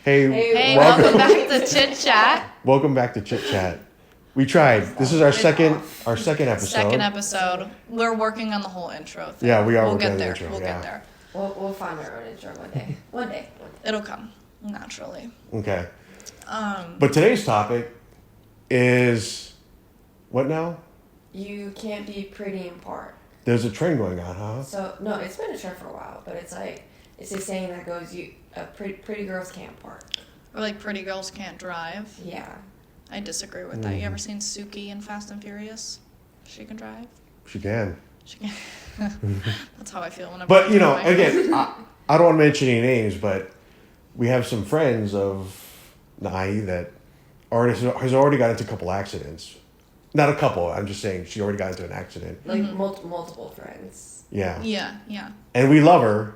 Hey, welcome back to Chit Chat. Welcome back to Chit Chat. We tried. This is our second episode. Second episode. We're working on the whole intro thing. Yeah, we are. We'll working get on the there. intro. We'll get there. We'll find our own intro one day. One day. It'll come naturally. Okay. But today's topic is what now? You can't be pretty in part. There's a trend going on, huh? So no, it's been a trend for a while, but it's a saying that goes, pretty girls can't park. Or like pretty girls can't drive. Yeah. I disagree with that. You ever seen Suki in Fast and Furious? She can drive. She can. She can. That's how I feel whenever. But again, I don't want to mention any names, but we have some friends of Nai that has already got into a couple accidents. Not a couple. I'm just saying she already got into an accident. Like multiple friends. Yeah. Yeah. And we love her.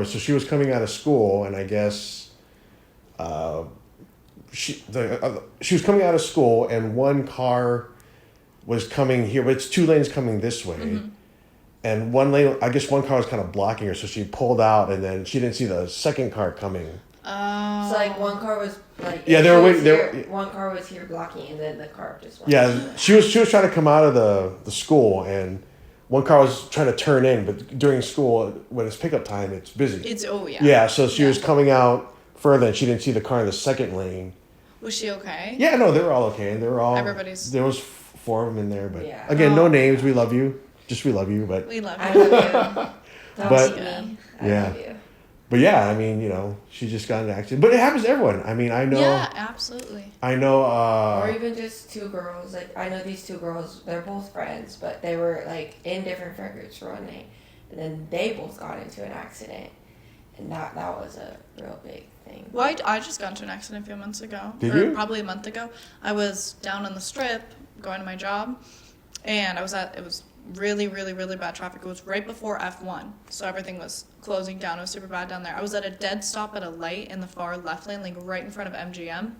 So she was coming out of school, and I guess she was coming out of school, and one car was coming here, but it's two lanes coming this way. Mm-hmm. And one lane, I guess one car was kind of blocking her, so she pulled out, and then she didn't see the second car coming. Oh. So like one car was like they were waiting. One car was here blocking, and then the car just went. Yeah, she was trying to come out of the school, and one car was trying to turn in, but during school when it's pickup time, it's busy. Yeah, so she was coming out further, and she didn't see the car in the second lane. Was she okay? Yeah, no, they were all okay, and they were all. There was 4 of them in there, but again, no names. We love you. We love you, but we love you. I love you. Don't but me. I love you. But yeah, I mean, she just got in an accident. But it happens to everyone. I mean, I know. Yeah, absolutely. I know. Or even just two girls. Like, I know these two girls, they're both friends, but they were, like, in different friend groups running. And then they both got into an accident. And that was a real big thing. Well, I just got into an accident a few months ago. Did you? Probably a month ago. I was down on the strip going to my job. And it was really, really, really bad traffic. It was right before F1, so everything was closing down. It was super bad down there. I was at a dead stop at a light in the far left lane, like right in front of MGM.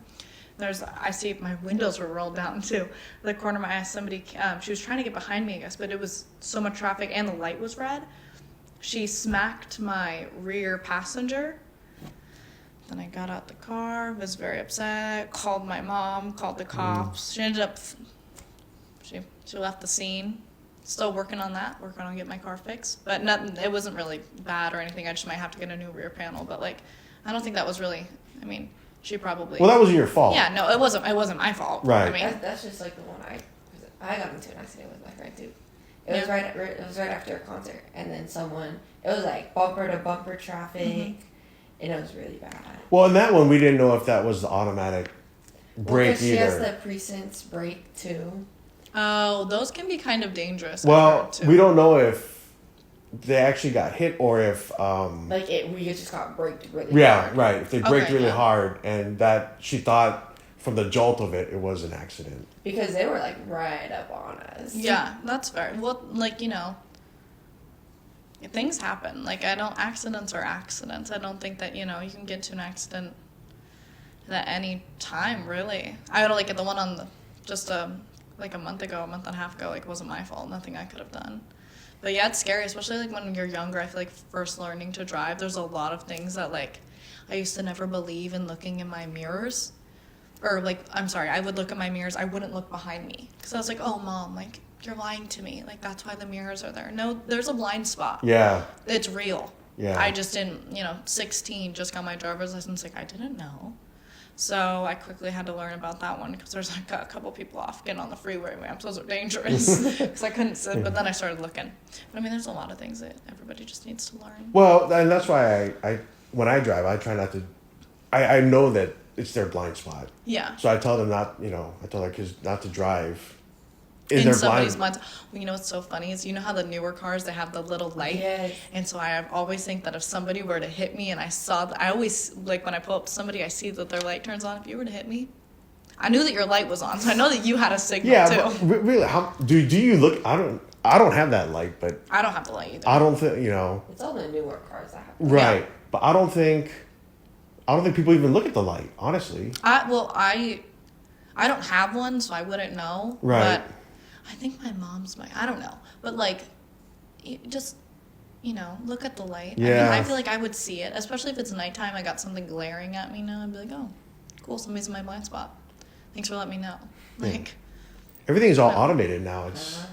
I see my windows were rolled down too. The corner of my eye, somebody, she was trying to get behind me, I guess, but it was so much traffic and the light was red. She smacked my rear passenger. Then I got out the car, was very upset, called my mom, called the cops. She ended up, she left the scene. Still working on getting my car fixed. But it wasn't really bad or anything. I just might have to get a new rear panel. But, like, I don't think that was really, she probably... Well, that wasn't your fault. Yeah, no, it wasn't my fault. Right. That's just, like, the one I got into an accident with my friend, too. It was right after a concert. And then it was, like, bumper-to-bumper traffic. Mm-hmm. And it was really bad. Well, in that one, we didn't know if that was the automatic brake either. She has the pre-sense brake, too. Oh, those can be kind of dangerous. Well, we don't know if they actually got hit or if... we just got braked really hard. Yeah, right. If they braked really hard and that she thought from the jolt of it was an accident. Because they were, like, right up on us. Yeah, that's fair. Well, like, things happen. Like, accidents are accidents. I don't think that, you can get to an accident at any time, really. I would like the one on like a month and a half ago, like, it wasn't my fault. Nothing I could have done. But yeah, it's scary, especially like when you're younger. I feel like first learning to drive, there's a lot of things that, like, I used to never believe in looking in my mirrors. Or, like, I would look at my mirrors. I wouldn't look behind me. Because I was like, oh, Mom, like, you're lying to me. Like, that's why the mirrors are there. No, there's a blind spot. Yeah. It's real. Yeah. I just didn't, 16, just got my driver's license. Like, I didn't know. So I quickly had to learn about that one because there's like a couple people off getting on the freeway ramps. Those are dangerous because I couldn't sit. But then I started looking. But there's a lot of things that everybody just needs to learn. Well, and that's why I when I drive, I try not to. I know that it's their blind spot. Yeah. So I tell them not. I tell our kids not to drive. In somebody's mind. Well, what's so funny is how the newer cars, they have the little light. Yes. And so I always think that if somebody were to hit me and I saw I always, like, when I pull up to somebody, I see that their light turns on. If you were to hit me, I knew that your light was on, so I know that you had a signal too. Yeah, but really, how do you look? I don't have that light, but I don't have the light either. I don't think It's all the newer cars that have. Right, yeah. But I don't think people even look at the light. Honestly. I don't have one, so I wouldn't know. Right. But I think my mom's might. I don't know, but like, just look at the light. Yeah. I feel like I would see it, especially if it's nighttime. I got something glaring at me now. I'd be like, oh, cool, somebody's in my blind spot. Thanks for letting me know. Like, everything's all automated now. It's,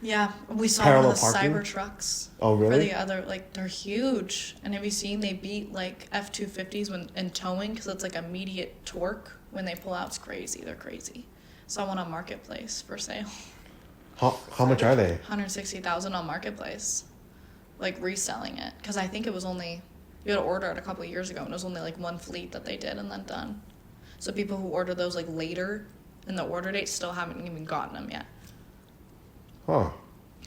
yeah, we saw Parallel one of the parking? Cybertrucks. Oh, really? For the other, they're huge. And have you seen they beat F-250s when in towing because it's immediate torque when they pull out? It's crazy. They're crazy. Saw one on Marketplace for sale. How much are they? 160,000 on Marketplace, reselling it because I think it was only you had to order it a couple of years ago and it was only one fleet that they did and then done. So people who order those later in the order date still haven't even gotten them yet. Huh.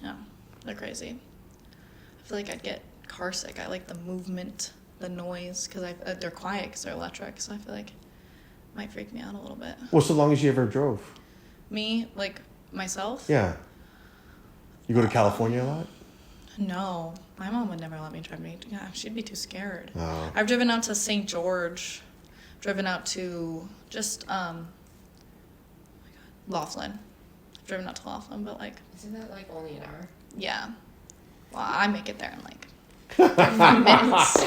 Yeah, they're crazy. I feel like I'd get car sick. I like the movement, the noise because they're quiet because they're electric. So I feel like it might freak me out a little bit. Well, so long as you ever drove. Me, myself? Yeah. You go to California a lot? No, my mom would never let me drive me. Yeah, she'd be too scared. Oh. I've driven out to St. George, driven out to just Laughlin. I've driven out to Laughlin, but Isn't that only an hour? yeah. Well, I make it there in 5 minutes.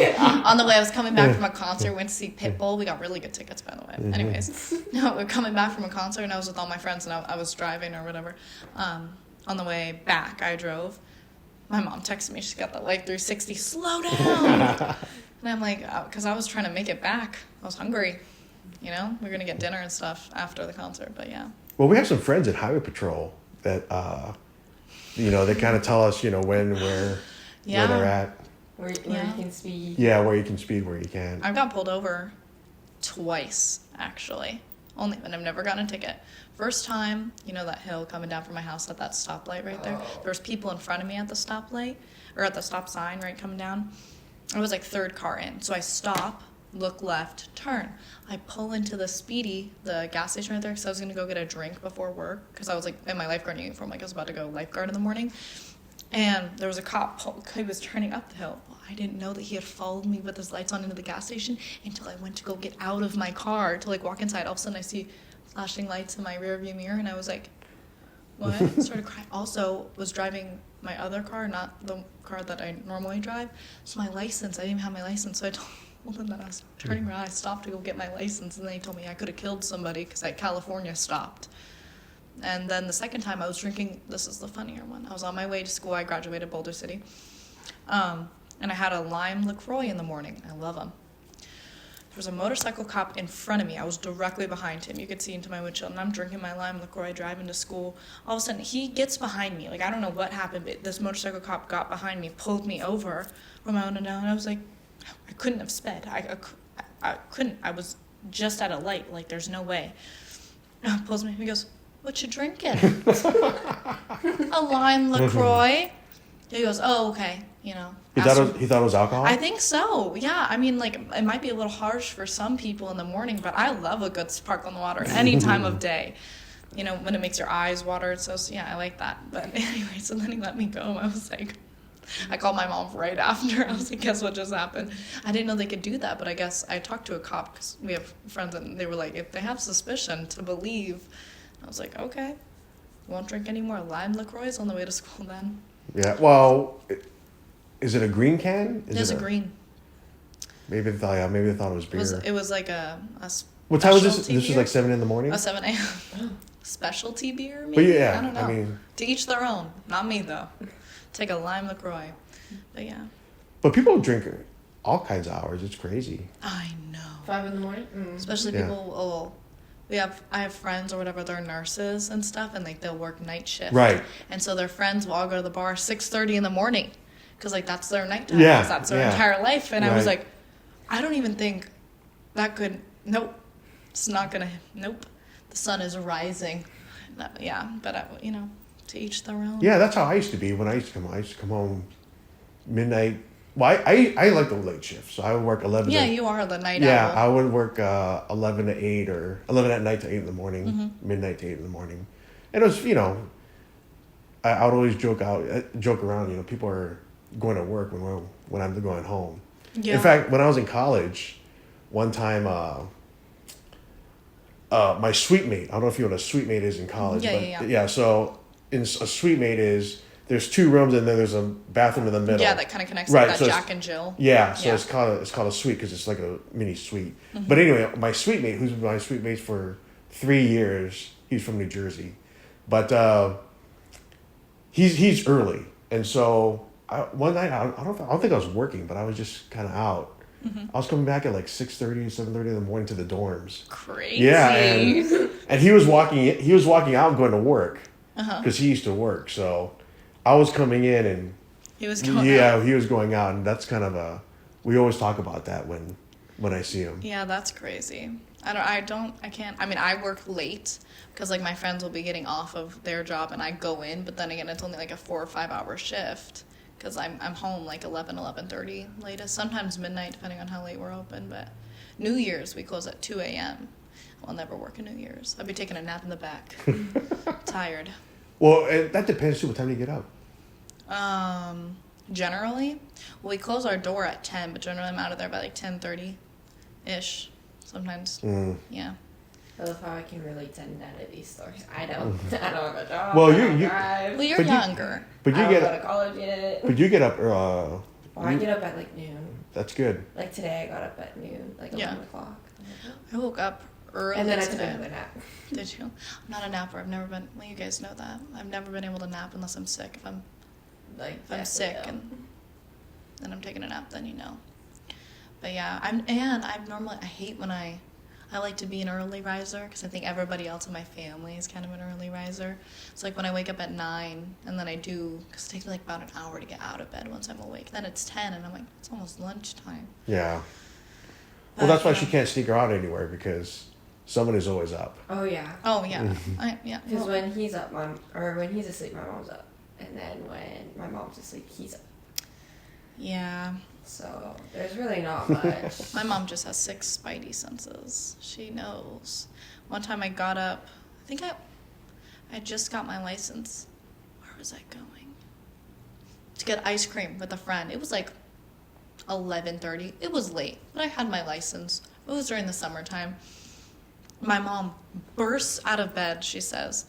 On the way, I was coming back from a concert, went to see Pitbull. We got really good tickets, by the way. Mm-hmm. Anyways, no, we were coming back from a concert, and I was with all my friends, and I was driving or whatever. On the way back, I drove. My mom texted me. She's got the Life 360. Slow down. And I'm like, because I was trying to make it back. I was hungry. We're gonna get dinner and stuff after the concert. But yeah. Well, we have some friends at Highway Patrol that, they kind of tell us, when, where they're at. Where you can speed. Yeah, where you can speed, where you can't. I've got pulled over twice, actually. And I've never gotten a ticket. First time, that hill coming down from my house at that stoplight right there. There was people in front of me at the stoplight, or at the stop sign, right, coming down. I was third car in. So I stop, look left, turn. I pull into the gas station right there, because I was going to go get a drink before work, because I was in my lifeguard uniform, I was about to go lifeguard in the morning. And there was a cop, he was turning up the hill. Well, I didn't know that he had followed me with his lights on into the gas station until I went to go get out of my car to walk inside. All of a sudden I see flashing lights in my rearview mirror and I was like, what? Started crying. Also was driving my other car, not the car that I normally drive. So my license, I didn't even have my license. So I told them that I was turning around. I stopped to go get my license and they told me I could have killed somebody because California stopped. And then the second time I was drinking, this is the funnier one. I was on my way to school. I graduated Boulder City. And I had a lime LaCroix in the morning. I love them. There was a motorcycle cop in front of me. I was directly behind him. You could see into my windshield. And I'm drinking my lime LaCroix, driving to school. All of a sudden, he gets behind me. I don't know what happened, but this motorcycle cop got behind me, pulled me over from my window down. And I was like, I couldn't have sped. I couldn't. I was just at a light. There's no way. Pulls me. He goes, what you drinking? A lime LaCroix. He goes, oh, okay. He thought it was alcohol? I think so. Yeah. I mean, it might be a little harsh for some people in the morning, but I love a good sparkling water any time of day. When it makes your eyes water. So yeah, I like that. But anyway, so then he let me go. I was like, I called my mom right after. I was like, guess what just happened? I didn't know they could do that, but I guess I talked to a cop because we have friends and they were like, if they have suspicion to believe. I was like, okay, won't drink any more lime LaCroix on the way to school then. Yeah, well, is it a green can? There's a green. Maybe they thought it was beer. It was a what time was this? specialty This was beer? 7 in the morning? A 7 a.m. specialty beer, maybe? But yeah, I don't know. I mean, to each their own. Not me, though. Take a lime LaCroix. But yeah. But people drink all kinds of hours. It's crazy. I know. 5 in the morning? Mm. Especially people I have friends or whatever, they're nurses and stuff, and they'll work night shift. Right. And so their friends will all go to the bar 6:30 in the morning, because that's their nighttime. Yeah. That's their entire life. And I was Right. like, I don't even think that could. Nope. It's not gonna. Nope. The sun is rising. Yeah, but to each their own. Yeah, that's how I used to be when I used to come home. I used to come home midnight. Well, I like the late shift, so I would work 11 Yeah, to... you are the night Yeah, owl. I would work 11 to 8 or 11 at night to 8 in the morning, Mm-hmm. midnight to 8 in the morning. And it was, I would always joke around, people are going to work when I'm going home. Yeah. In fact, when I was in college, one time, my suite mate, I don't know if you know what a suite mate is in college. Yeah, but yeah. Yeah, so a suite mate is there's 2 rooms and then there's a bathroom in the middle. Yeah, that kind of connects Right, like so that it's- Jack and Jill. Yeah, so Yeah. it's called a suite because it's like a mini suite. Mm-hmm. But anyway, my suite mate, who's been my suite mate for 3 years, he's from New Jersey, but he's early, and so one night I don't think I was working, but I was just kind of out. Mm-hmm. I was coming back at like 6:30, 7:30 in the morning to the dorms. Crazy. Yeah, and he was walking out and going to work Uh-huh. because he used to work. So I was coming in and He was going yeah, out. he was going out, and that's kind of we always talk about that when I see him. Yeah, that's crazy. I can't. I mean, I work late because like my friends will be getting off of their job and I go in, but then again, it's only like a 4 or 5 hour shift because I'm home like 11:30 latest, sometimes midnight depending on how late we're open. But New Year's we close at 2 a.m. I'll never work a New Year's. I'll be taking a nap in the back. Tired. Well, that depends too. What time do you get up? Generally, well, we close our door at 10, but generally I'm out of there by like 10:30 ish. Sometimes, yeah. I love how I can relate to none of these stories. I don't have a job. Well, I don't you- drive. Well, you're But you- younger. But I you don't go get to college yet. but you get up. Well, I get up at like noon. That's good. Like today, I got up at noon, like Yeah. 11 o'clock. I woke up early And then I took today. another nap. Did you? I'm not a napper. I've never been. Well, you guys know that. I've never been able to nap unless I'm sick. If I'm sick and I'm taking a nap, then you know. But yeah, I hate when I like to be an early riser because I think everybody else in my family is kind of an early riser. It's like when I wake up at 9 and then because it takes me like about an hour to get out of bed once I'm awake. Then it's 10 and I'm like, it's almost lunchtime. Yeah. Well, But, that's why yeah. she can't sneak her out anywhere because someone is always up. Oh yeah. Oh yeah, yeah. Because Well, when he's up, when he's asleep, my mom's up, and then when my mom's asleep, he's up. yeah. So there's really not much. My mom just has 6 spidey senses. She knows. One time I got up, I think I just got my license. Where was I going? To get ice cream with a friend. It was like 11:30. It was late, but I had my license. It was during the summertime. My mom bursts out of bed, she says,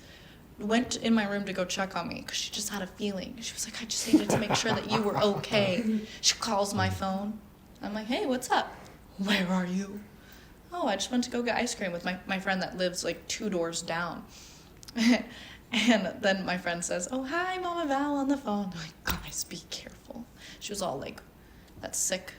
went in my room to go check on me because she just had a feeling. She was like, I just needed to make sure that you were okay. She calls my phone. I'm like, hey, what's up? Where are you? Oh, I just went to go get ice cream with my friend that lives like 2 doors down. And then my friend says, oh, hi, Mama Val on the phone. I'm like, guys, be careful. She was all like, that sick,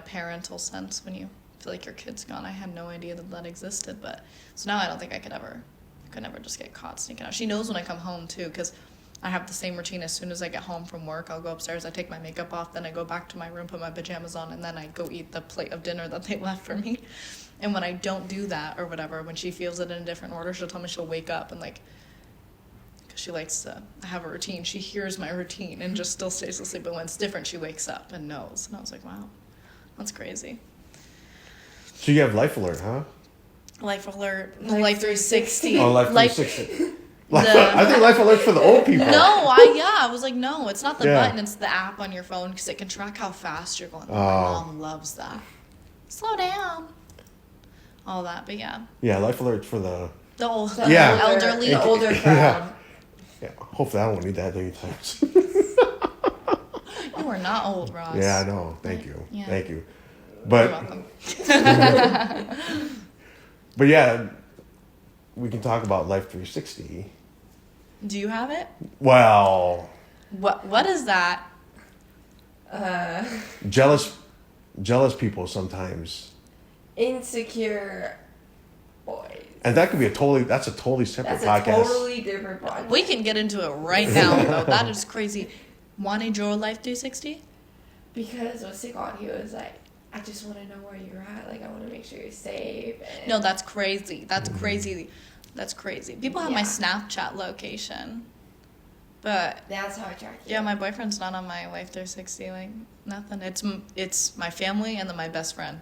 parental sense when you feel like your kid's gone. I had no idea that existed. But so now I don't think I could never just get caught sneaking out. She knows when I come home too, because I have the same routine. As soon as I get home from work, I'll go upstairs, I take my makeup off, then I go back to my room, put my pajamas on, and then I go eat the plate of dinner that they left for me. And when I don't do that or whatever, when she feels it in a different order, she'll tell me she'll wake up and like, because she likes to have a routine. She hears my routine and just still stays asleep. But when it's different, she wakes up and knows. And I was like, wow, that's crazy. So you have Life Alert, huh? Life Alert, Life Life 360. Oh, Life Life- 360. I think Life Alert's for the old people. No, I was like, no, it's not the Yeah. button, it's the app on your phone because it can track how fast you're going. Oh. My mom loves that. Slow down. All that, but yeah. Yeah, Life Alert's for the... The old Yeah. elderly. The older crowd. Yeah, hopefully I won't need that anytime soon. You are not old, Ross. Yeah, I know. Thank you. Yeah. Thank you. You're But welcome. but yeah, we can talk about Life 360. Do you have it? Well, What is that? jealous people sometimes. Insecure boys. And that could be a totally separate That's a podcast. totally different podcast. We can get into it right now, though. That is crazy. Wanted your Life 360? Because what's it called? He was like, I just want to know where you're at. Like, I want to make sure you're safe. And No, that's crazy. That's crazy. That's crazy. People have my Yeah. Snapchat location. But that's how I track you. yeah, my boyfriend's not on my Life 360. Like nothing. It's my family and then my best friend.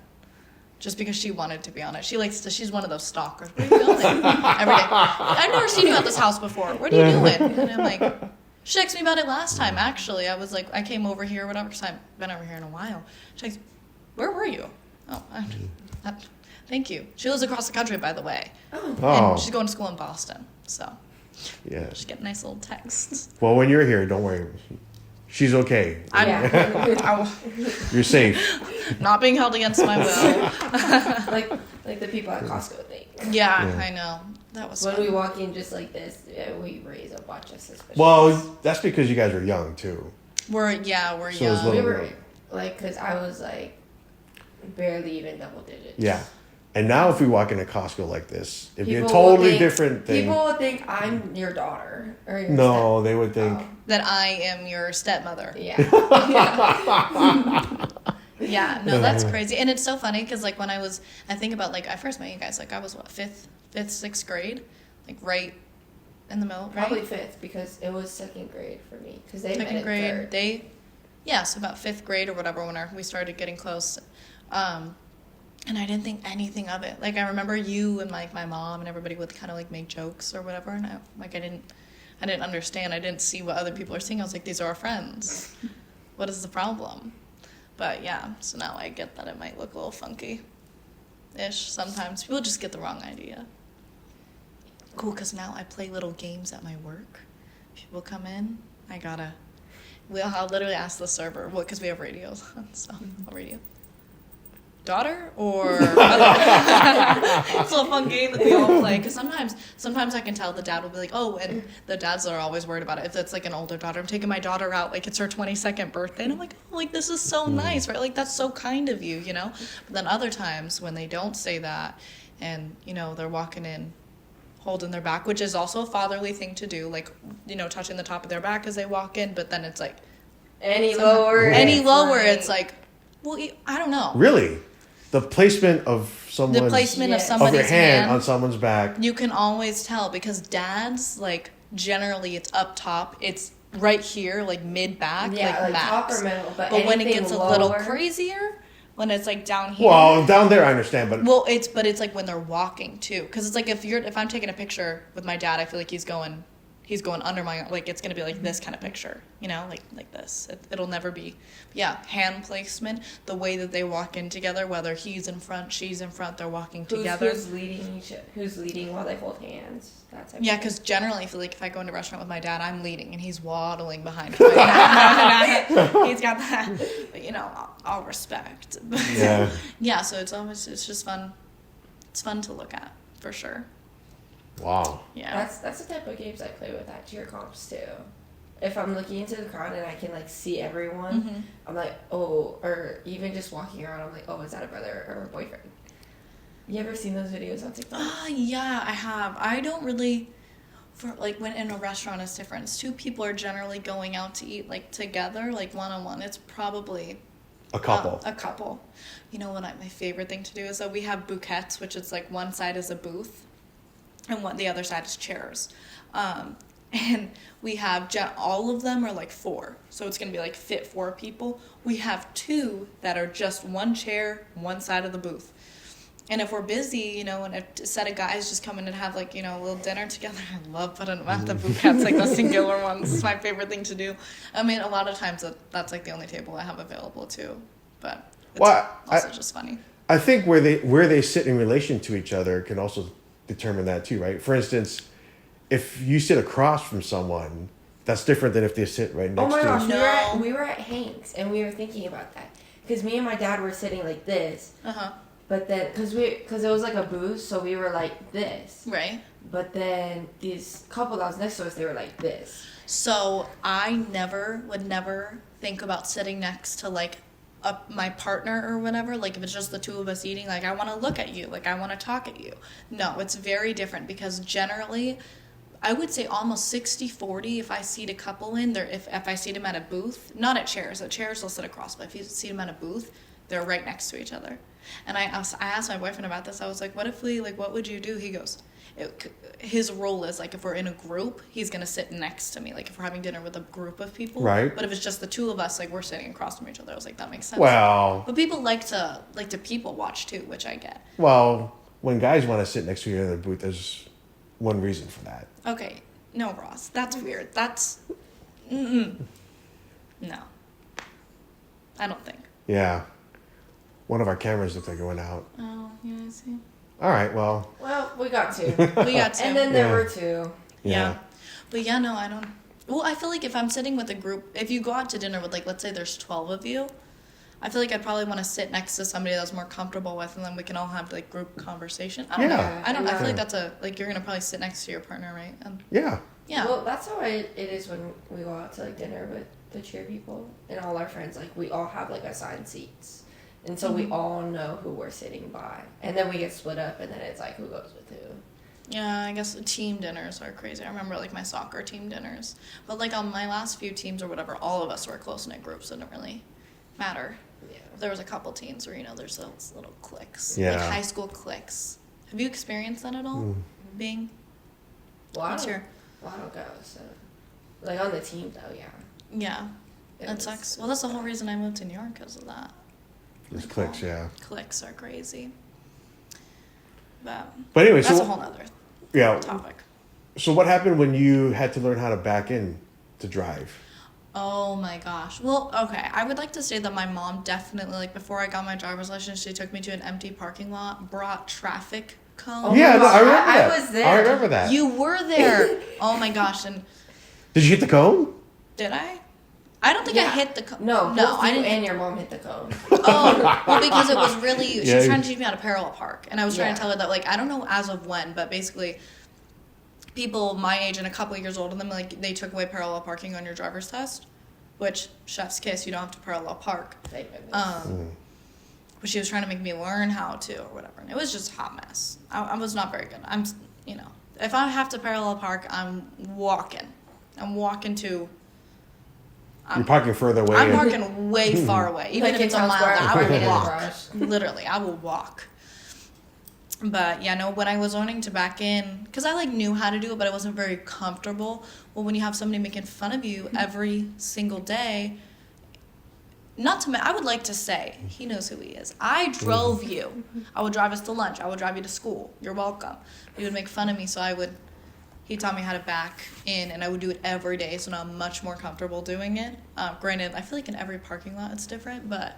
Just because she wanted to be on it. She's one of those stalkers. What are you doing? Every day. I've never seen you at this house before. What are you doing? And I'm like, she asked me about it last time, actually. I was like, I came over here or whatever, because I've been over here in a while. She's like, where were you? Oh, thank you. She lives across the country, by the way. Oh. And she's going to school in Boston, so. Yeah. Just get nice little texts. Well, when you're here, don't worry. She's okay. Yeah. You're safe. Not being held against my will. like the people at Costco think. Yeah, Yeah. I know. That was When fun. we walk in just like this, we raise a bunch of suspicions. Well, that's because you guys are young too. We're So young. it's we little- were like, because I was like barely even double digits. Yeah. And now if we walk into Costco like this, it'd be a People totally will think- different thing. People will think I'm your daughter or your No, they would think. That I am your stepmother. Yeah. Yeah, no, that's crazy. And it's so funny because, like, I think about, like, I first met you guys, like, I was, what, fifth, sixth grade? Like, right in the middle, right? Probably fifth because it was second grade for me because they Second met grade. in third. Yeah, so about fifth grade or whatever when we started getting close. And I didn't think anything of it. Like, I remember you and, like, my mom and everybody would kind of, like, make jokes or whatever. And I didn't understand. I didn't see what other people are seeing. I was like, these are our friends. What is the problem? But yeah, so now I get that it might look a little funky-ish sometimes. People just get the wrong idea. Cool, because now I play little games at my work. People come in, I'll literally ask the server, because we have radios, so a radio. Daughter or mother? It's a fun game that we all play because sometimes I can tell the dad will be like, oh, and the dads are always worried about it. If it's like an older daughter, I'm taking my daughter out, like it's her 22nd birthday, and I'm like, oh, like this is so nice, right? Like that's so kind of you, you know. But then other times when they don't say that, and you know they're walking in, holding their back, which is also a fatherly thing to do, like you know touching the top of their back as they walk in. But then it's like Any lower, it's like, well, I don't know. Really? The placement of Of Yes. somebody's your hand on someone's back. You can always tell because dads, like, generally it's up top. It's right here, like mid-back, Yeah, like max. top or middle, but when it anything gets a little lower- crazier, when it's like down here. Well, down there I understand, but Well, it's like when they're walking too, because it's like if I'm taking a picture with my dad, I feel like he's going under my, like it's gonna be like this kind of picture, you know, like this. It'll never be, yeah. Hand placement, the way that they walk in together, whether he's in front, she's in front, they're walking together. Who's leading while they hold hands? That's Yeah, because generally, I feel like if I go into a restaurant with my dad, I'm leading and he's waddling behind my dad. He's got that, but you know, I'll respect. yeah. Yeah, so it's just fun. It's fun to look at for sure. Wow. Yeah. That's the type of games I play with at cheer comps too. If I'm looking into the crowd and I can like see everyone, Mm-hmm. I'm like, oh, or even just walking around, I'm like, oh, is that a brother or a boyfriend? You ever seen those videos on TikTok? Yeah, I have. I don't really, for like when in a restaurant it's different. It's two people are generally going out to eat like together, like one-on-one. It's probably A couple. a couple. You know what? My favorite thing to do is that we have bouquets, which is like one side is a booth, and the other side is chairs. And we have all of them are like 4, so it's gonna be like fit 4 people. We have 2 that are just one chair, one side of the booth. And if we're busy, you know, and a set of guys just come in and have like, you know, a little dinner together, I love putting them at the bouquets, like the singular ones. It's my favorite thing to do. I mean, a lot of times that's like the only table I have available too, but it's also just funny. I think where they sit in relation to each other can also determine that too, right? For instance, if you sit across from someone, that's different than if they sit right next Oh my to gosh, you. No. we were at Hank's and we were thinking about that because me and my dad were sitting like this, but then because it was like a booth, so we were like this, Right. but then these couple that was next to us, they were like this. So I would never think about sitting next to like my partner or whatever. Like if it's just the two of us eating, like I want to look at you, like I want to talk at you. No, it's very different because generally I would say almost 60-40 if I seat a couple in there. If I seat them at a booth, not at chairs. At chairs they'll sit across, but if you seat them at a booth, they're right next to each other. And I asked my boyfriend about this. I was like, what would you do? He goes, his rule is like if we're in a group, he's gonna sit next to me. Like if we're having dinner with a group of people, Right. But if it's just the two of us, like we're sitting across from each other. I was like, that makes sense. Well, But people like to people watch too, which I get. when guys want to sit next to you in the booth, there's one reason for that. Okay, no, Ross, that's weird. That's, no, I don't think. Yeah. One of our cameras looked like it went out. Oh, yeah, I see. All right, well. Well, we got 2. We got 2. And then there Yeah. were 2. Yeah. But yeah, no, I don't. Well, I feel like if I'm sitting with a group, if you go out to dinner with, like, let's say there's 12 of you, I feel like I'd probably want to sit next to somebody that's more comfortable with, and then we can all have, like, group conversation. I don't know. I feel like that's like, you're going to probably sit next to your partner, right? Yeah. Yeah. Well, that's how it is when we go out to, like, dinner with the cheer people and all our friends. Like, we all have, like, assigned seats. And so we all know who we're sitting by. And then we get split up, and then it's like, who goes with who? Yeah, I guess team dinners are crazy. I remember, like, my soccer team dinners. But, like, on my last few teams or whatever, all of us were close-knit groups. So it didn't really matter. Yeah. There was a couple teams where, there's those little cliques. Yeah. Like high school cliques. Have you experienced that at all? Being? Well, I What's don't go, so. Like, on the team, though, yeah. Yeah. That sucks. Well, that's the whole reason I moved to New York, because of that. Just clicks, yeah. Cliques are crazy. But anyway, that's so a whole nother topic. So what happened when you had to learn how to back in to drive? Oh my gosh. Well, okay. I would like to say that my mom definitely, like, before I got my driver's license, she took me to an empty parking lot, brought traffic cones. Oh Yeah, my no, gosh, I remember I that. was there. I remember that. You were there. Oh my gosh. And Did you hit the cone? did I? I don't think I hit the cone. No, no, both I you didn't. and your mom hit the cone. Oh, well, because it was really, she was Yeah. trying to teach me how to parallel park. And I was trying Yeah. to tell her that, like, I don't know as of when, but basically, people my age and a couple of years older than me, like, they took away parallel parking on your driver's test, which, chef's kiss, you don't have to parallel park. Thank goodness. But she was trying to make me learn how to or whatever. And it was just a hot mess. I was not very good. If I have to parallel park, I'm walking. I'm walking to... You're parking further away. I'm parking way far away. Even Like if in it's a Town mile, Square, I parking will in the walk. garage. Literally, I will walk. But yeah, no, when I was learning to back in, because I, like, knew how to do it, but I wasn't very comfortable. Well, when you have somebody making fun of you every single day, I would like to say, he knows who he is. I drove you. I would drive us to lunch. I would drive you to school. You're welcome. He would make fun of me, so he taught me how to back in, and I would do it every day, so now I'm much more comfortable doing it. Granted, I feel like in every parking lot it's different, but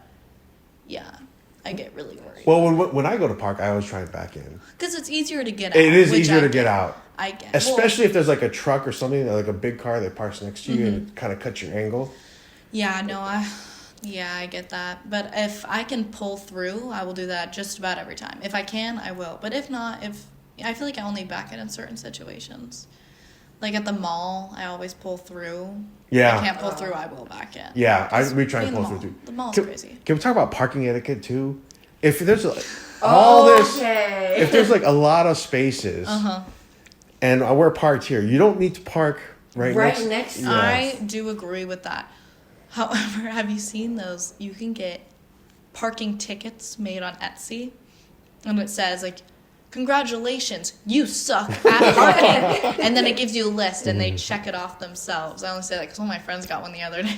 yeah, I get really worried. Well, when I go to park, I always try and back in. Because it's easier to get out. It is which easier I to get get. out. I get. Especially if there's, like, a truck or something, like a big car that parks next to you and it kind of cuts your angle. Yeah, no, I get that. But if I can pull through, I will do that just about every time. If I can, I will. But if not, I feel like I only back in certain situations. Like at the mall, I always pull through. Yeah. If I can't pull through, I will back in. Yeah, we try and Being pull the through mall. too. The mall's crazy. Can we talk about parking etiquette too? If there's if there's like a lot of spaces, and we're parked here, you don't need to park right next. to I do agree with that. However, have you seen those? You can get parking tickets made on Etsy, and it says, like, congratulations, you suck at parking. And then it gives you a list, and they check it off themselves. I only say that because one of my friends got one the other day.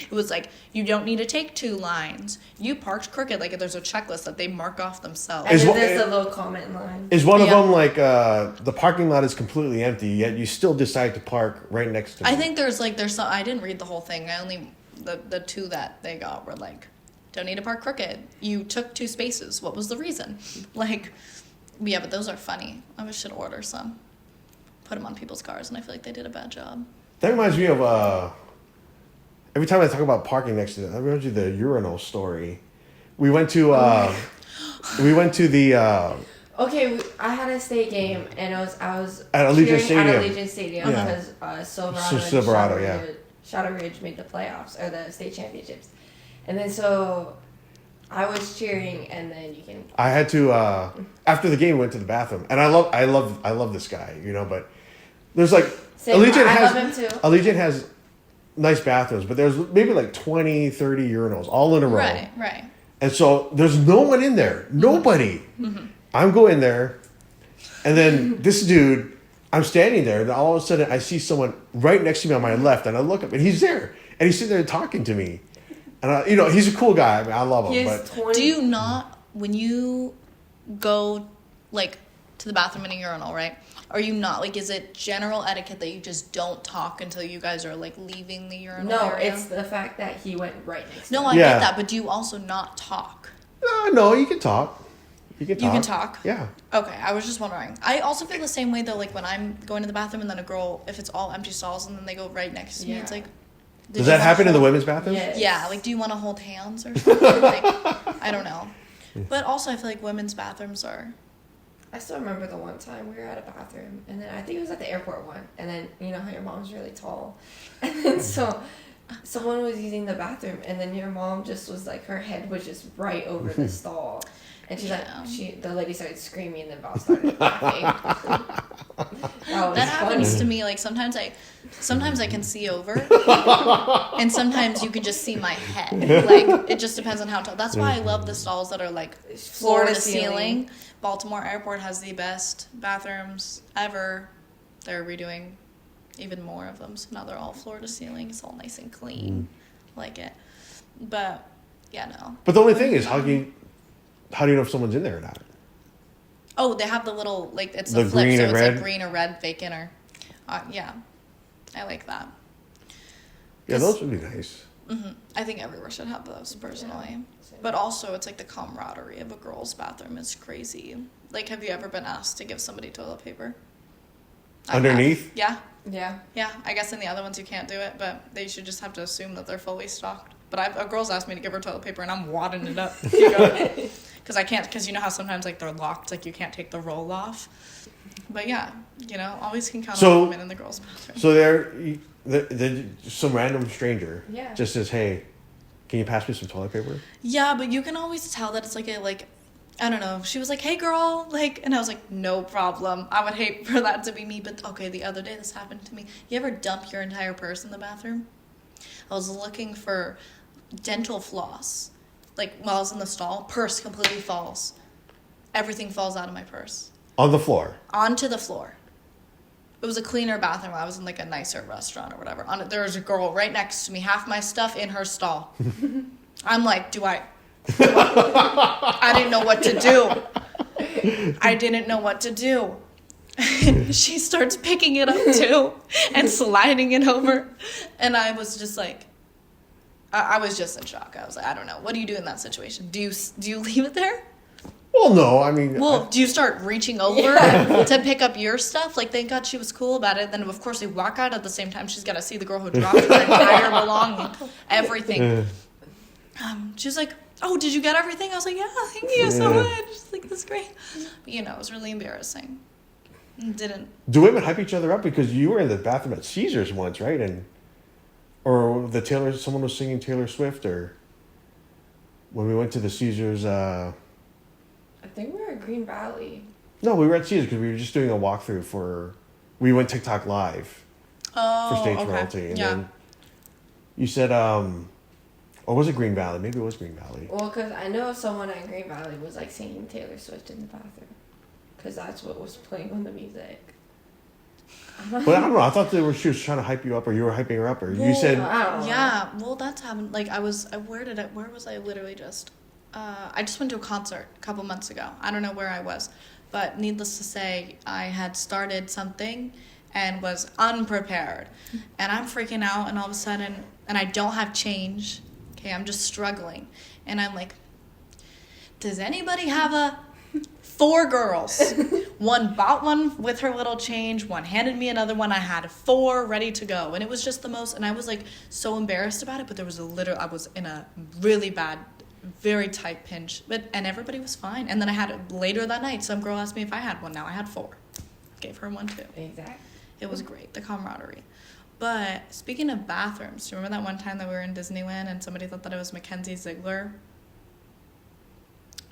It was like, you don't need to take 2 lines. You parked crooked. Like, there's a checklist that they mark off themselves. And Is then what- there's a little comment line. Is one of Yeah. them like the parking lot is completely empty, yet you still decide to park right next to it? I think there's some, I didn't read the whole thing. I only, the 2 that they got were like, don't need to park crooked. You took 2 spaces. What was the reason? Like, yeah, but those are funny. I should order some. Put them on people's cars, and I feel like they did a bad job. That reminds me of every time I talk about parking next to it, that reminds me of the urinal story. We went to the Okay, I had a state game, and I was At Allegiant cheering Stadium. At Allegiant Stadium Yeah. because Silverado, and Silverado, Shadow yeah. Ridge, Shadow Ridge made the playoffs or the state championships, and then so I was cheering, and then you can. I had to after the game went to the bathroom, and I love this guy, but there's like Same, Allegiant I has love him too. Allegiant has nice bathrooms, but there's maybe like 20, 30 urinals all in a row. Right. And so there's no one in there. Nobody. I'm going there. And then this dude, I'm standing there, and all of a sudden I see someone right next to me on my left, and I look up, and he's there. And he's sitting there talking to me. And, he's a cool guy. I mean, I love him. He's But 20. Do you not, when you go, like, to the bathroom in a urinal, right? Are you not, like, is it general etiquette that you just don't talk until you guys are, like, leaving the urinal No, area? it's the fact that he went right next. No, to I me. Yeah. get that, but do you also not talk? no, you can talk. You can talk. You can talk? Yeah. Okay, I was just wondering. I also feel the same way though, like when I'm going to the bathroom and then a girl, if it's all empty stalls and then they go right next to me, it's like. Does that happen in the women's bathroom? Yes. Yeah, like do you want to hold hands or something? Like, I don't know. But also I feel like women's bathrooms are. I still remember the one time we were at a bathroom, and then I think it was at the airport one, and then you know how your mom's really tall, and then so someone was using the bathroom, and then your mom just was like, her head was just right over the stall, and she's like, the lady started screaming, and then Val started laughing. That happens to me. Like sometimes I can see over, and sometimes you can just see my head. Like it just depends on how tall. That's why I love the stalls that are like floor to ceiling. Baltimore Airport has the best bathrooms ever. They're redoing even more of them, so now they're all floor to ceiling. It's all nice and clean, like it. But yeah, no. But the only thing is, how do you know if someone's in there or not? Oh, they have the little like it's The a flip, green so and it's red? like green or red vacant or, yeah, I like that. Yeah, those would be nice. I think everywhere should have those personally. Yeah. But also, it's like the camaraderie of a girl's bathroom is crazy. Like, have you ever been asked to give somebody toilet paper? I have. Underneath? Yeah. Yeah. Yeah. I guess in the other ones you can't do it, but they should just have to assume that they're fully stocked. But a girl's asked me to give her toilet paper, and I'm wadding it up. Because I can't, because you know how sometimes, like, they're locked, like, you can't take the roll off. But yeah, you know, always can count on women in the girls' bathroom. So they're some random stranger just says, hey, can you pass me some toilet paper? Yeah, but you can always tell that it's like I don't know. She was like, hey, girl, like, and I was like, no problem. I would hate for that to be me, but okay, the other day this happened to me. You ever dump your entire purse in the bathroom? I was looking for dental floss. Like, while I was in the stall, purse completely falls. Everything falls out of my purse. On the floor? Onto the floor. It was a cleaner bathroom. I was in, like, a nicer restaurant or whatever. There was a girl right next to me, half my stuff in her stall. I'm like, I didn't know what to do. I didn't know what to do. And she starts picking it up, too, and sliding it over. And I was just like, I was just in shock. I was like, I don't know. What do you do in that situation? Do you leave it there? Well, no, I mean... do you start reaching over to pick up your stuff? Like, thank God she was cool about it. Then, of course, they walk out at the same time. She's got to see the girl who dropped her entire belonging, everything. She was like, oh, did you get everything? I was like, yeah, thank you so much. She's like, that's great. But, you know, it was really embarrassing. Do women hype each other up? Because you were in the bathroom at Caesars once, right? Or someone was singing Taylor Swift, or when we went to the Caesars... I think we were at Green Valley. No, we were at Caesars because we were just doing a walkthrough we went TikTok live for Stage Royalty. And then you said, or was it Green Valley? Maybe it was Green Valley. Well, because I know someone at Green Valley was like singing Taylor Swift in the bathroom. Because that's what was playing on the music. But I don't know. I thought she was trying to hype you up, or you were hyping her up, or you said... I don't know. Yeah, well, that's happened. Like, where was I literally just... I just went to a concert a couple months ago. I don't know where I was. But needless to say, I had started something and was unprepared. And I'm freaking out, and all of a sudden... And I don't have change. Okay, I'm just struggling. And I'm like, does anybody have 4 girls. One bought one with her little change. One handed me another one. I had 4 ready to go. And it was just the most... And I was, like, so embarrassed about it. But there was I was in a really bad... very tight pinch, and everybody was fine. And then I had it later that night. Some girl asked me if I had one. Now I had 4. Gave her one too. Exactly. It was great, the camaraderie. But speaking of bathrooms, do you remember that one time that we were in Disneyland and somebody thought that it was Mackenzie Ziegler?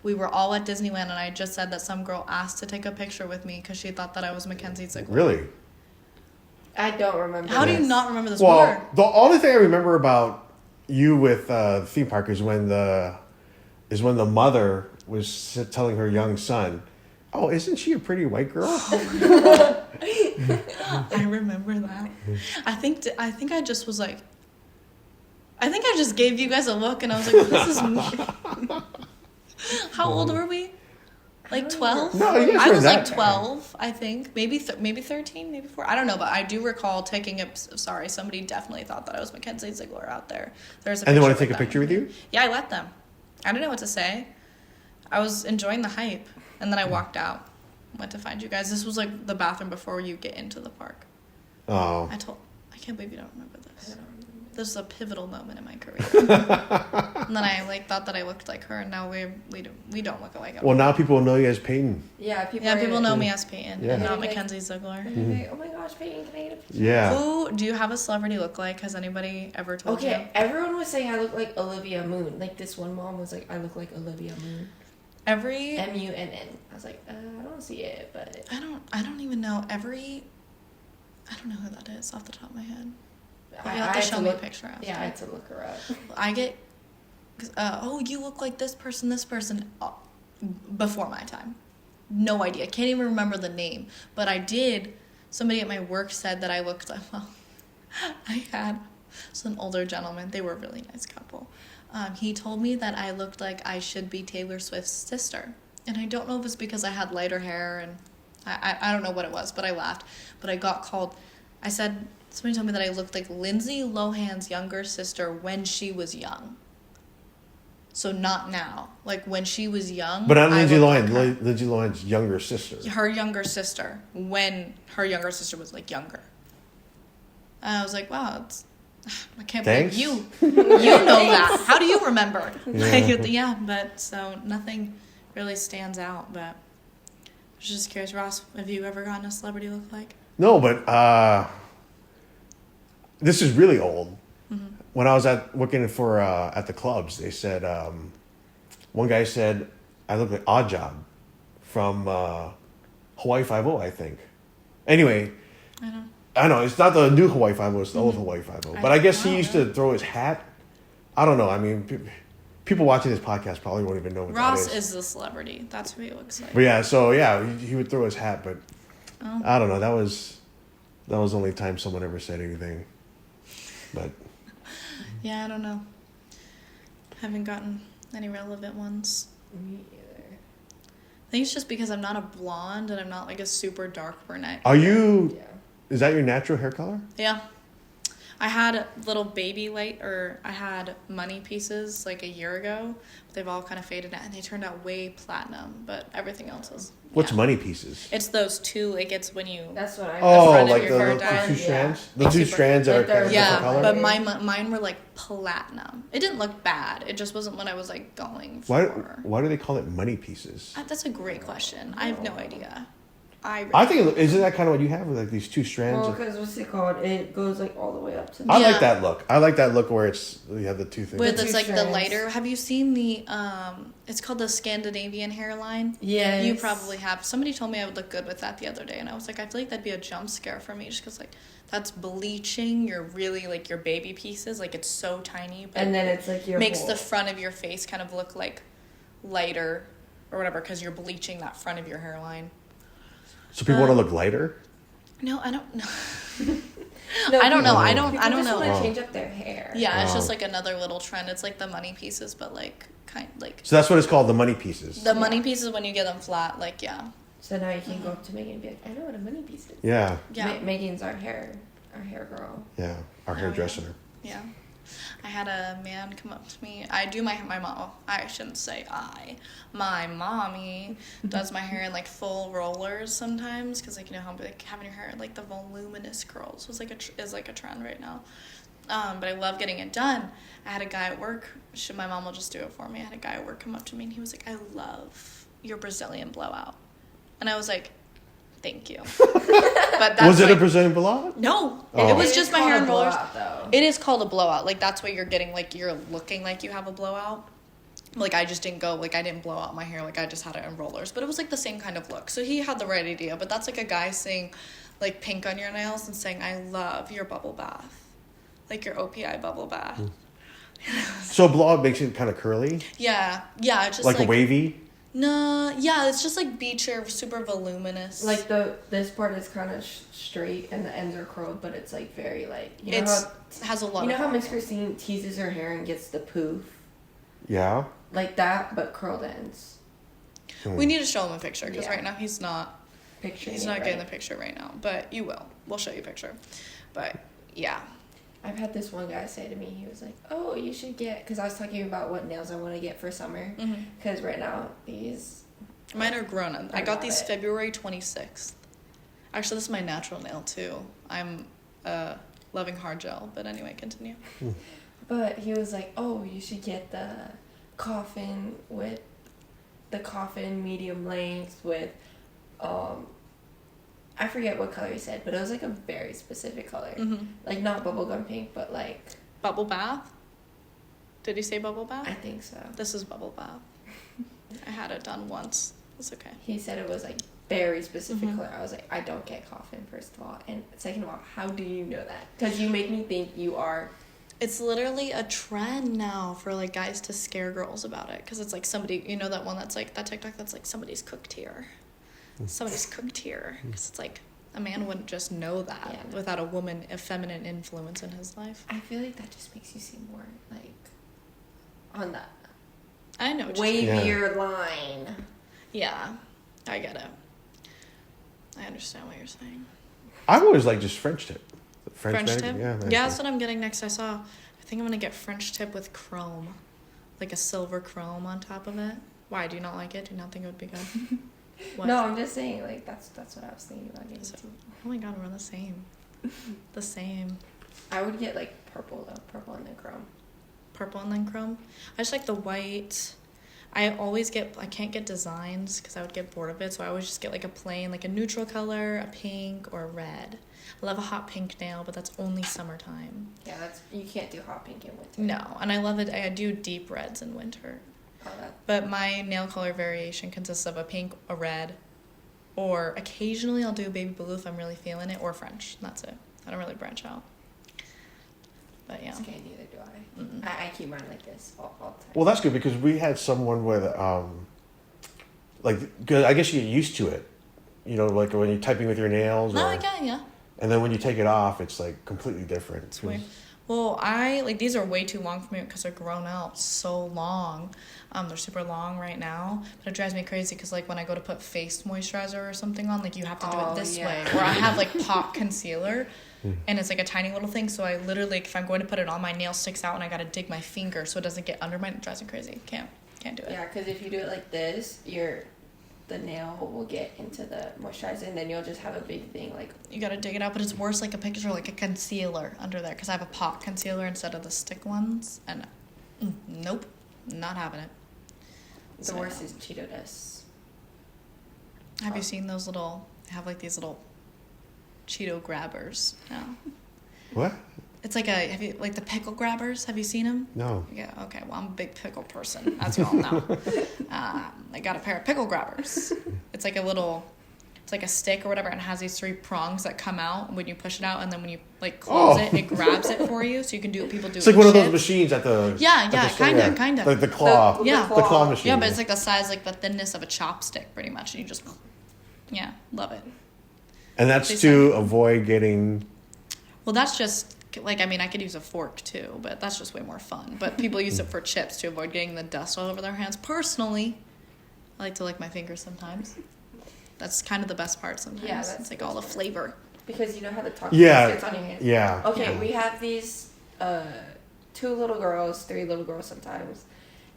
We were all at Disneyland, and I just said that some girl asked to take a picture with me because she thought that I was Mackenzie Ziegler. Really? I don't remember. How do you not remember this? Well, the only thing I remember about you with theme park is when the mother was telling her young son, "Oh, isn't she a pretty white girl?" I remember that. I think I just was like, I think I just gave you guys a look, and I was like, "This is me." How old were we? Like 12? No, you guys I were was that like 12, I think. Maybe 13, maybe 4. I don't know, but I do recall taking a... Sorry, somebody definitely thought that I was Mackenzie Ziegler out there. There's a and they want to with take a them. picture with you? Yeah, I let them. I didn't know what to say. I was enjoying the hype, and then I walked out, went to find you guys. This was like the bathroom before you get into the park. Oh. I can't believe you don't remember I this. don't remember. This is a pivotal moment in my career. And then I like thought that I looked like her, and now we don't look alike at all. Well, now people know you as Payton. Yeah, people. Yeah, are- people know me as Payton, Yeah. and not Like- Mackenzie Ziegler. And they're like, oh my gosh, Payton, can I get a picture? Yeah. Who do you have a celebrity look like? Has anybody ever told you? Okay, everyone was saying I look like Olivia Moon. Like this one mom was like, I look like Olivia Moon. Every Munn. I was like, I don't see it, but I don't even know I don't know who that is off the top of my head. I You have to had show me a look. picture after. Yeah, I had to look her up. I get, you look like this person, before my time. No idea. Can't even remember the name. But I did, somebody at my work said that I looked like, well, I had, it's an older gentleman. They were a really nice couple. He told me that I looked like I should be Taylor Swift's sister. And I don't know if it's because I had lighter hair and I don't know what it was, but I laughed. But I got called, somebody told me that I looked like Lindsay Lohan's younger sister when she was young. So not now. Like when she was young. But not I Lindsay looked Lohan. like her. Lindsay Lohan's younger sister. Her younger sister. When her younger sister was like younger. And I was like, wow, I can't Thanks. believe you know that. How do you remember? Yeah. Yeah, but so nothing really stands out. But I was just curious, Ross, have you ever gotten a celebrity look like? No, but this is really old. Mm-hmm. When I was working for at the clubs, they said one guy said I look like Odd Job from Hawaii Five-O, I think. Anyway, I know it's not the new Hawaii Five-O; it's the old Hawaii Five-O. But I guess he used to throw his hat. I don't know. I mean, people watching this podcast probably won't even know what Ross that is the celebrity. That's who he looks like. But yeah, so yeah, he would throw his hat, but Oh. I don't know. That was the only time someone ever said anything. But Yeah, I don't know. Haven't gotten any relevant ones. Me either. I think it's just because I'm not a blonde and I'm not like a super dark brunette. are you? Yeah. Is that your natural hair color? Yeah. I had little I had money pieces like a year ago. But they've all kind of faded out and they turned out way platinum, but everything else is. What's yeah. money pieces? It's those two, like it's when you. That's what I. Oh, front of like your hair the dye. two Yeah. strands? The It's two super- strands that are like kind of they're- different Yeah, color? but mine were like platinum. It didn't look bad. It just wasn't what I was like going Why for. do they call it money pieces? That's a great question. I have no idea. I think isn't that kind of what you have with like these two strands? Well, of- because what's it called? It goes like all the way up to. I Yeah. like that look. I like that look where you have the two things. with The it's two like the strands. lighter. Have you seen the it's called the Scandinavian hairline? Yeah. You probably have. Somebody told me I would look good with that the other day, and I was like, I feel like that'd be a jump scare for me, just because like that's bleaching your really like your baby pieces, like it's so tiny, but And then it's like your makes whole- the front of your face kind of look like lighter or whatever, because you're bleaching that front of your hairline. So people want to look lighter? No, I don't know. No, I don't know. people- I don't people just know. want Oh. to change up their hair. Yeah, it's Oh. just like another little trend. It's like the money pieces, but like like So that's what it's called, the money pieces. the money pieces when you get them flat. Like yeah. So now you can go up to Megan and be like, I know what a money piece is. Yeah, Yeah. Megan's our hair girl. yeah. Our yeah. hairdresser. Yeah. I had a man come up to me. I do my mom. Oh, I shouldn't say I. My mommy does my hair in like full rollers sometimes, because like you know how like having your hair like the voluminous curls is like a trend right now. But I love getting it done. I had a guy at work. My mom will just do it for me. I had a guy at work come up to me and he was like, "I love your Brazilian blowout," and I was like, "Thank you." But that's Was it a like, Brazilian blowout? No, Oh. it was It just is my called hair a in rollers. blowout, though. It is called a blowout. Like that's what you're getting. Like you're looking like you have a blowout. Like I just didn't go. Like I didn't blow out my hair. Like I just had it in rollers. But it was like the same kind of look. So he had the right idea. But that's like a guy saying, like pink on your nails and saying, "I love your bubble bath, like your OPI bubble bath." So blowout makes it kind of curly? Yeah, yeah. It's just Like a wavy? No, yeah. It's just like beach hair, super voluminous. Like this part is kind of straight and the ends are curled, but it's like very like you know it's how has a lot. you know of how Miss Christine teases her hair and gets the poof Yeah. like that, but curled ends. We need to show him a picture because Yeah. right now he's not. Picture. He's not getting the picture right now, but you will. We'll show you a picture. But yeah, I've had this one guy say to me, he was like, "Oh, you should get," because I was talking about what nails I want to get for summer. Because right now these. Mine are grown. I got these it. February 26th. Actually, this is my natural nail too. I'm loving hard gel, but anyway, continue. But he was like, "Oh, you should get the coffin medium length with, I forget what color he said, but it was like a very specific color, like not bubblegum pink, but like bubble bath. Did you say bubble bath? I think so. This is bubble bath. I had it done once. It's okay. He said it was like very specific color. I was like, I don't get coffin, first of all, and second of all, how do you know that? Because you make me think you are. It's literally a trend now for like guys to scare girls about it, because it's like somebody, you know, that one that's like that TikTok that's like somebody's cooked here. Somebody's cooked here, because it's like a man wouldn't just know that without a feminine influence in his life. I feel like that just makes you seem more like on that I know wavier line. Yeah, I get it. I understand what you're saying. I've always liked just French tip. French tip? Yeah, that's what I'm getting next. I think I'm gonna get French tip with chrome, like a silver chrome on top of it. Why, do you not like it? Do you not think it would be good? What? No, I'm just saying, like, that's what I was thinking about getting too. Oh my god, we're the same. The same. I would get, like, purple, though. Purple and then chrome. Purple and then chrome? I just like the white. I can't get designs because I would get bored of it, so I always just get, like, a plain, like, a neutral color, a pink, or a red. I love a hot pink nail, but that's only summertime. Yeah, you can't do hot pink in winter. No, and I love it. I do deep reds in winter. But my nail color variation consists of a pink, a red, or occasionally I'll do a baby blue if I'm really feeling it, or French. That's it. I don't really branch out. But yeah. It's okay, neither do I. I keep mine like this all the time. Well, that's good, because we had someone with, like, good. I guess you get used to it. You know, like when you're typing with your nails. No, I get yeah. And then when you take it off, it's like completely different. It's weird. Well, these are way too long for me because they're grown out so long. They're super long right now, but it drives me crazy because like when I go to put face moisturizer or something on, like you have to do it this way. Or I have like pop concealer, and it's like a tiny little thing. So I literally, if I'm going to put it on, my nail sticks out, and I gotta dig my finger so it doesn't get under my. It drives me crazy. Can't do it. Yeah, because if you do it like this, the nail will get into the moisturizer, and then you'll just have a big thing like. You gotta dig it out, but it's worse like a picture, like a concealer under there, because I have a pop concealer instead of the stick ones, and nope, not having it. The worst is Cheeto dust. Have you seen those little? They have like these little Cheeto grabbers now. What? It's like like the pickle grabbers. Have you seen them? No. Yeah. Okay. Well, I'm a big pickle person, as you all know. I got a pair of pickle grabbers. It's like it's like a stick or whatever, and it has these 3 prongs that come out when you push it out, and then when you like close it grabs it for you, so you can do what people do. It's like one of those machines at the. Kind of. Like the claw. The claw machine. Yeah, but it's like the size, like the thinness of a chopstick, pretty much, and you just, love it. And that's to avoid getting. Well, that's just. Like, I mean, I could use a fork too, but that's just way more fun. But people use it for chips to avoid getting the dust all over their hands. Personally, I like to lick my fingers sometimes. That's kind of the best part sometimes. Yeah, it's like all the flavor. Because you know how the taco gets on your hands? Yeah. Okay, we have these 3 little girls sometimes.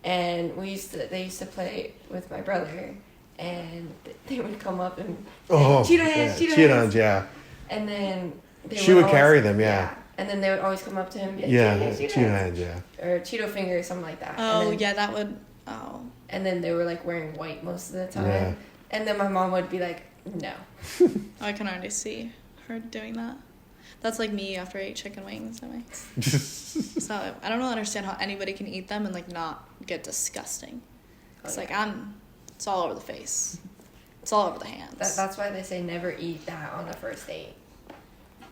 And they used to play with my brother. And they would come up and Cheeto hands. Yeah. And then she would carry them, yeah. And then they would always come up to him and be like, Cheeto hands, or Cheeto fingers, something like that. Oh, that would, And then they were, like, wearing white most of the time. Yeah. And then my mom would be like, no. I can already see her doing that. That's like me after I ate chicken wings. So I don't understand how anybody can eat them and, like, not get disgusting. It's it's all over the face. It's all over the hands. That's why they say never eat that on a first date.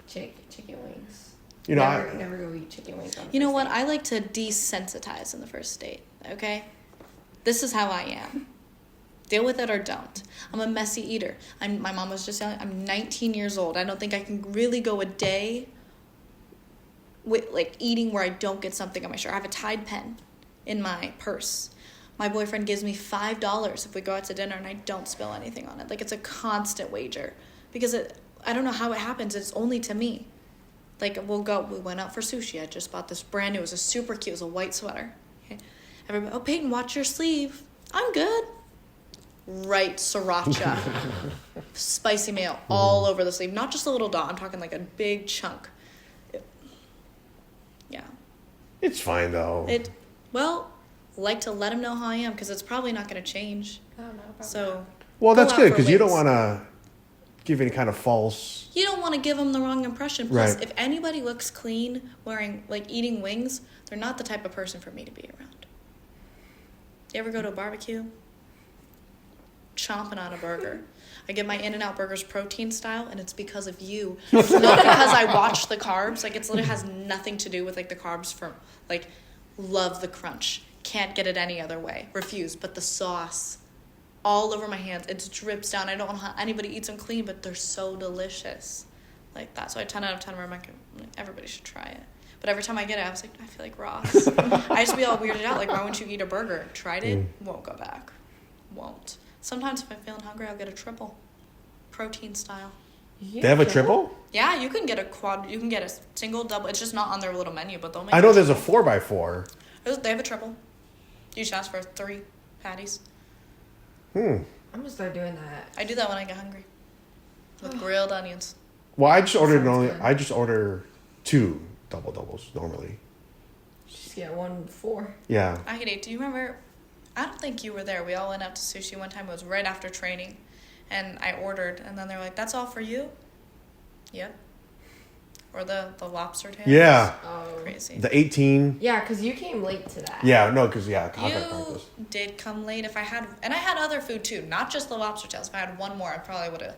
Chicken wings. You know, never go eat chicken wings on the You know first what? date. I like to desensitize in the first date, okay? This is how I am. Deal with it or don't. I'm a messy eater. My mom was just yelling, I'm 19 years old. I don't think I can really go a day with, like, eating where I don't get something on my shirt. I have a Tide pen in my purse. My boyfriend gives me $5 if we go out to dinner and I don't spill anything on it. Like, it's a constant wager. Because I don't know how it happens. It's only to me. Like, we went out for sushi. I just bought this brand new, it was a super cute, it was a white sweater. Okay. Everybody, oh, Payton, watch your sleeve. I'm good. Right sriracha. Spicy mayo all over the sleeve. Not just a little dot, I'm talking like a big chunk. Yeah. It's fine though. Like to let him know how I am, because it's probably not going to change. Oh, no, probably So, not. Well, that's go out good for because you don't wings. want to give any kind of false. You don't want to give them the wrong impression. Plus, Right. if anybody looks clean wearing, like, eating wings, they're not the type of person for me to be around. You ever go to a barbecue? Chomping on a burger. I get my In-N-Out burgers protein style, and it's because of you. It's not because I watch the carbs. Like, it literally has nothing to do with, like, the carbs from, like, love the crunch. Can't get it any other way. Refuse. But the sauce, all over my hands, it drips down. I don't know how anybody eats them clean, but they're so delicious. Like that. So I 10 out of 10 everybody should try it. But every time I get it, I was like, I feel like Ross. I just be all weirded out. Like, why wouldn't you eat a burger? Tried it, won't go back. Won't. Sometimes if I'm feeling hungry, I'll get a triple. Protein style. They have a triple? Yeah, you can get a quad. You can get a single, double. It's just not on their little menu, but they'll make I know it there's a triple. 4x4. They have a triple. You just ask for 3 patties. I'm gonna start doing that. I do that when I get hungry. With grilled onions. Well, I just ordered Sounds good. I just order 2 doubles normally. Just get 1 4. Yeah. I could eat. Do you remember? I don't think you were there. We all went out to sushi one time. It was right after training. And I ordered. And then they're like, that's all for you? Yep. Or the lobster tails. Yeah. Oh. Crazy. The 18. Yeah, because you came late to that. Yeah, no, because contact You practice. did come late. If I had, and I had other food too, not just the lobster tails. If I had one more, I probably would have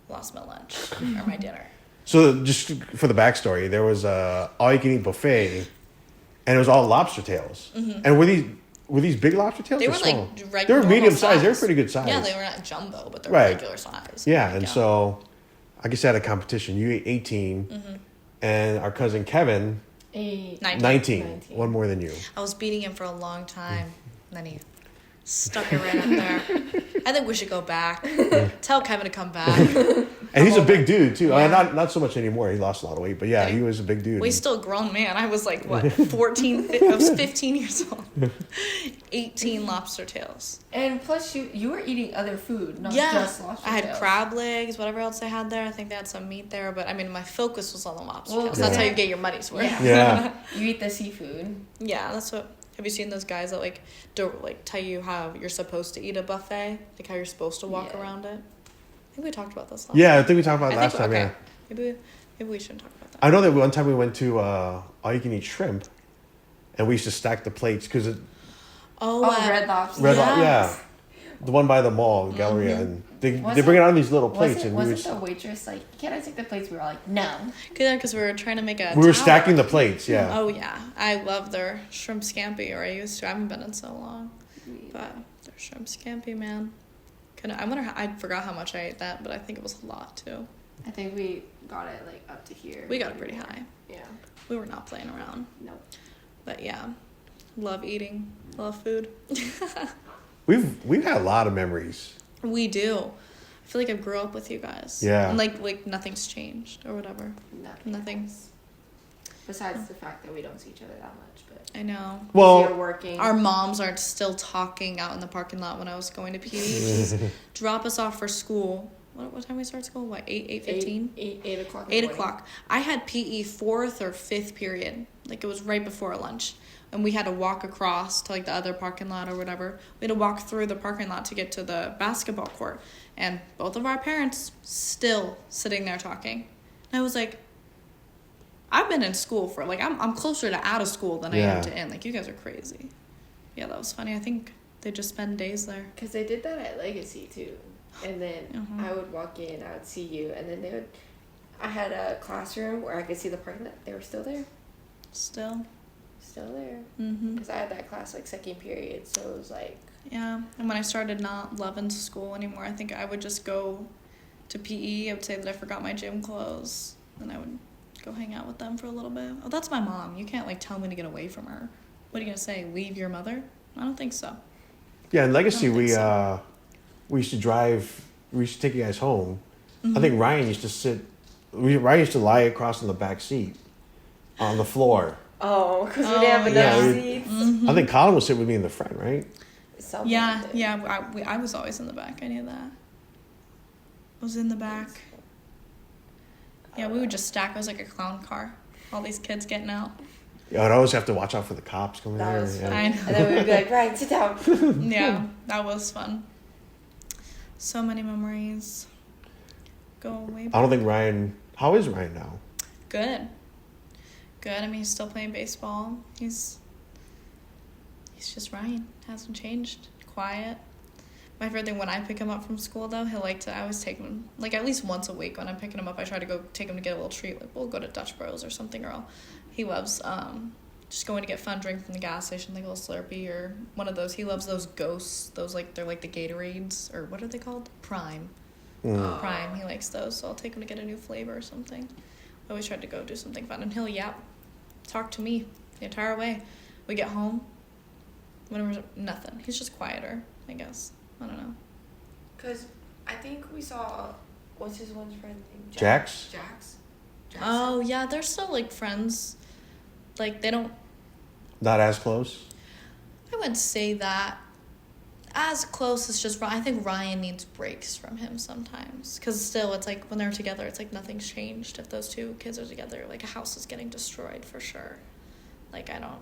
lost my lunch or my dinner. So just for the backstory, there was a all-you-can-eat buffet, and it was all lobster tails. And were these big lobster tails? They or were small? like They were normal medium size. They were size. pretty good size. Yeah, they were not jumbo, but they were Right. regular size. Yeah, and Yeah. so I guess at a competition, you ate 18, and our cousin Kevin 8. 19. 19. One more than you. I was beating him for a long time. And then he stuck it right up there. I think we should go back. Tell Kevin to come back. And he's a big dude too. Yeah. Not so much anymore. He lost a lot of weight, but yeah, he was a big dude. Well, he's still a grown man. I was like, what, 14? I was 15 years old. 18 lobster tails. And plus, you were eating other food, not Yeah. just lobster I had tails. crab legs, whatever else they had there. I think they had some meat there. But, I mean, my focus was on the lobster Well, tails. That's yeah. how you get your money's worth. Yeah. Yeah. You eat the seafood. Yeah, that's what. Have you seen those guys that like don't like tell you how you're supposed to eat a buffet, like how you're supposed to walk Yeah. around it? I think we talked about this last. Yeah, I think we talked about it I last think, time. okay. Yeah. Maybe we shouldn't talk about that. I know that one time we went to all-you-can-eat shrimp, and we used to stack the plates because Oh, Red Lobster. Red Yes. yeah, the one by the mall, Galleria, and they Was bring it- it out in these little plates, Wasn't, and we wasn't were, the waitress like, can I take the plates? We were like, no. because we were trying to make a. we were tower. stacking the plates. Yeah. Oh yeah, I love their shrimp scampi, or I used to. I haven't been in so long, but their shrimp scampi, man. I wonder how. I forgot how much I ate that, but I think it was a lot too. I think we got it like up to here. We got it pretty high. Yeah. We were not playing around. Nope. But yeah, love eating, love food. We've had a lot of memories. We do. I feel like I grew up with you guys. Yeah. And like nothing's changed or whatever. Nothing. Besides the fact that we don't see each other that much, but I know. you're Well, working. Our moms are still talking out in the parking lot when I was going to PE. Just drop us off for school. What time we start school? What, 8:15? 8 o'clock. in the 8 morning. o'clock. I had PE 4th or 5th period. Like it was right before lunch. And we had to walk across to like the other parking lot or whatever. We had to walk through the parking lot to get to the basketball court. And both of our parents still sitting there talking. And I was like, I've been in school for like, I'm closer to out of school than I am Yeah. to in. Like, you guys are crazy. Yeah, that was funny. I think they just spend days there. Because they did that at Legacy too. And then Mhm. I would walk in, I would see you, and then they would. I had a classroom where I could see the parking lot. They were still there. Still. Still there. Mm-hmm. Because I had that class like second period, so it was like. Yeah, and when I started not loving school anymore, I think I would just go to PE. I would say that I forgot my gym clothes, and I would go hang out with them for a little bit. Oh, that's my mom. You can't like tell me to get away from her. What are you gonna say? Leave your mother? I don't think so. yeah, in Legacy I don't think so. we used to drive. We used to take you guys home. Mm-hmm. I think Ryan used to sit Ryan used to lie across in the back seat on the floor. Oh, because we didn't have yeah. enough seats. Mm-hmm. I think Colin would sit with me in the front, right? Someone Yeah, did. yeah. I was always in the back. I knew that. I was in the back. Yeah, we would just stack. It was like a clown car. All these kids getting out. Yeah, I'd always have to watch out for the cops coming That in. was Yeah. fun. I know. And then we'd be like, Ryan, sit down. Yeah, that was fun. So many memories. Go away. I don't think Ryan. How is Ryan now? Good. Good. I mean, he's still playing baseball. He's just Ryan. Hasn't changed. Quiet. My favorite thing when I pick him up from school, though, I always take him, like, at least once a week when I'm picking him up, I try to go take him to get a little treat. Like, we'll go to Dutch Bros or something, he loves just going to get fun drink from the gas station, like a little Slurpee or one of those. He loves those Ghosts. Those, like, they're like the Gatorades, or what are they called? Prime. Prime. He likes those, so I'll take him to get a new flavor or something. I always try to go do something fun, and he'll talk to me the entire way. We get home, whenever, nothing. He's just quieter, I guess. I don't know. Because I think we saw, what's his one's friend name? Jax? Jax. Oh, yeah, they're still, like, friends. Like, they don't... Not as close? I wouldn't say that. As close as just... I think Ryan needs breaks from him sometimes. Because still, it's like, when they're together, it's like nothing's changed. If those two kids are together, like, a house is getting destroyed for sure. Like, I don't...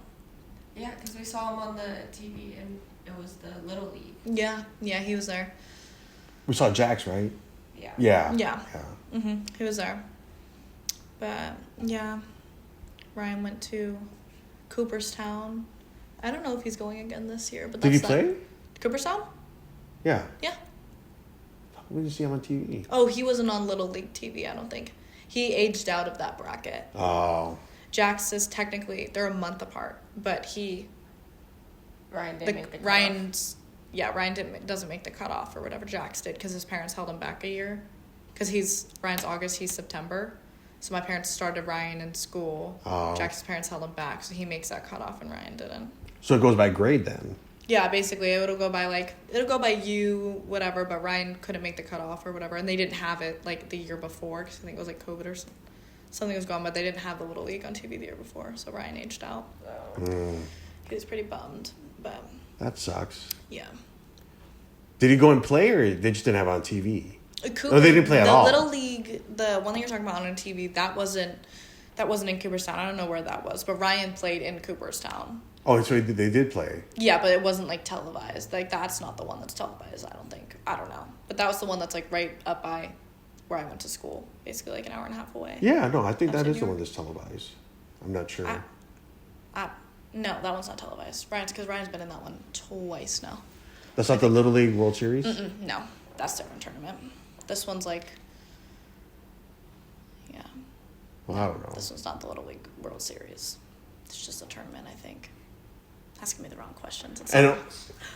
Yeah, because we saw him on the TV, and it was the Little League. Yeah, he was there. We saw Jax, right? Yeah. Yeah. Yeah. He was there. But, yeah. Ryan went to Cooperstown. I don't know if he's going again this year. But Did he that's play? Cooperstown? Yeah. Yeah. We didn't see him on TV. Oh, he wasn't on Little League TV, I don't think. He aged out of that bracket. Oh. Jax is technically, they're a month apart, but Ryan didn't make the cutoff. Ryan doesn't make the cutoff or whatever Jax did because his parents held him back a year. Because Ryan's August, he's September. So my parents started Ryan in school. Oh. Jax's parents held him back, so he makes that cutoff and Ryan didn't. So it goes by grade then? Yeah, basically it'll go by you, whatever, but Ryan couldn't make the cutoff or whatever, and they didn't have it like the year before because I think it was like COVID or something was going, but they didn't have the Little League on TV the year before, so Ryan aged out. He was pretty bummed, but That sucks. yeah. Did he go and play, or they just didn't have it on TV? Cooper, Oh, they didn't play at all? The Little League, the one that you're talking about on TV, that wasn't in Cooperstown. I don't know where that was, but Ryan played in Cooperstown. Oh, so they did play. Yeah, but it wasn't like televised. Like that's not the one that's televised. I don't think. I don't know, but that was the one that's like right up by where I went to school, basically like an hour and a half away. Yeah, no, I think that is the New one York. that's televised. I'm not sure. No, that one's not televised. Ryan's been in that one twice now. That's not the Little League World Series? No, that's a different tournament. This one's like, yeah. Well, I don't know. This one's not the Little League World Series. It's just a tournament, I think. Asking me the wrong questions. And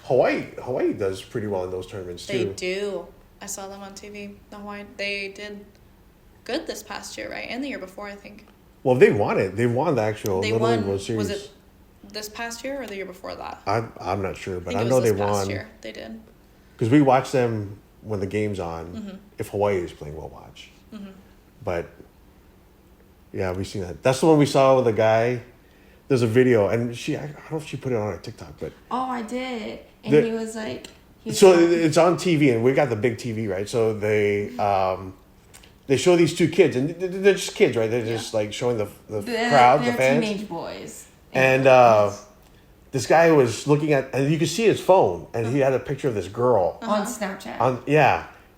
Hawaii does pretty well in those tournaments too. They do. I saw them on TV. They did good this past year, right? And the year before, I think. Well, they won it. They won the actual They Little won. League World Series. Was it this past year or the year before that? I'm not sure, but I I think know it was they this past won. year. They did. Because we watch them when the game's on. Mm-hmm. If Hawaii is playing, we'll watch. But yeah, we've seen that. That's the one we saw with the guy. There's a video, and I don't know if she put it on her TikTok, but Oh, I did. And The- he was like... so it's on TV, and we got the big TV, right? So they show these two kids, and they're just kids, right? They're just like showing the crowd, the they're fans. teenage boys. And this guy was looking at, and you could see his phone, and he had a picture of this girl On Snapchat.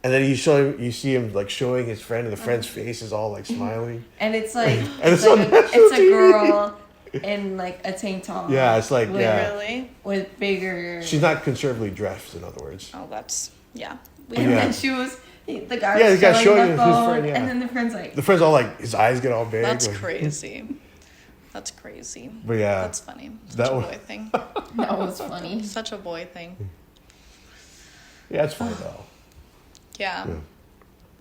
and then you see him like showing his friend, and the friend's face is all like smiling. And it's like... And it's it's on like national it's a TV. girl in like a tank top. Yeah, it's like, with, yeah. Really? With bigger... She's not conservatively dressed, in other words. Oh, that's yeah. And Yeah. then she was... The guy Yeah, was the guy showing showing the his phone, friend, yeah. and then the friend's like... The friend's all like, his eyes get all big. That's like- crazy. That's crazy. But yeah. That's funny. Such That a one- boy thing. That was funny. Such a boy thing. Yeah, it's funny though. Yeah. Yeah.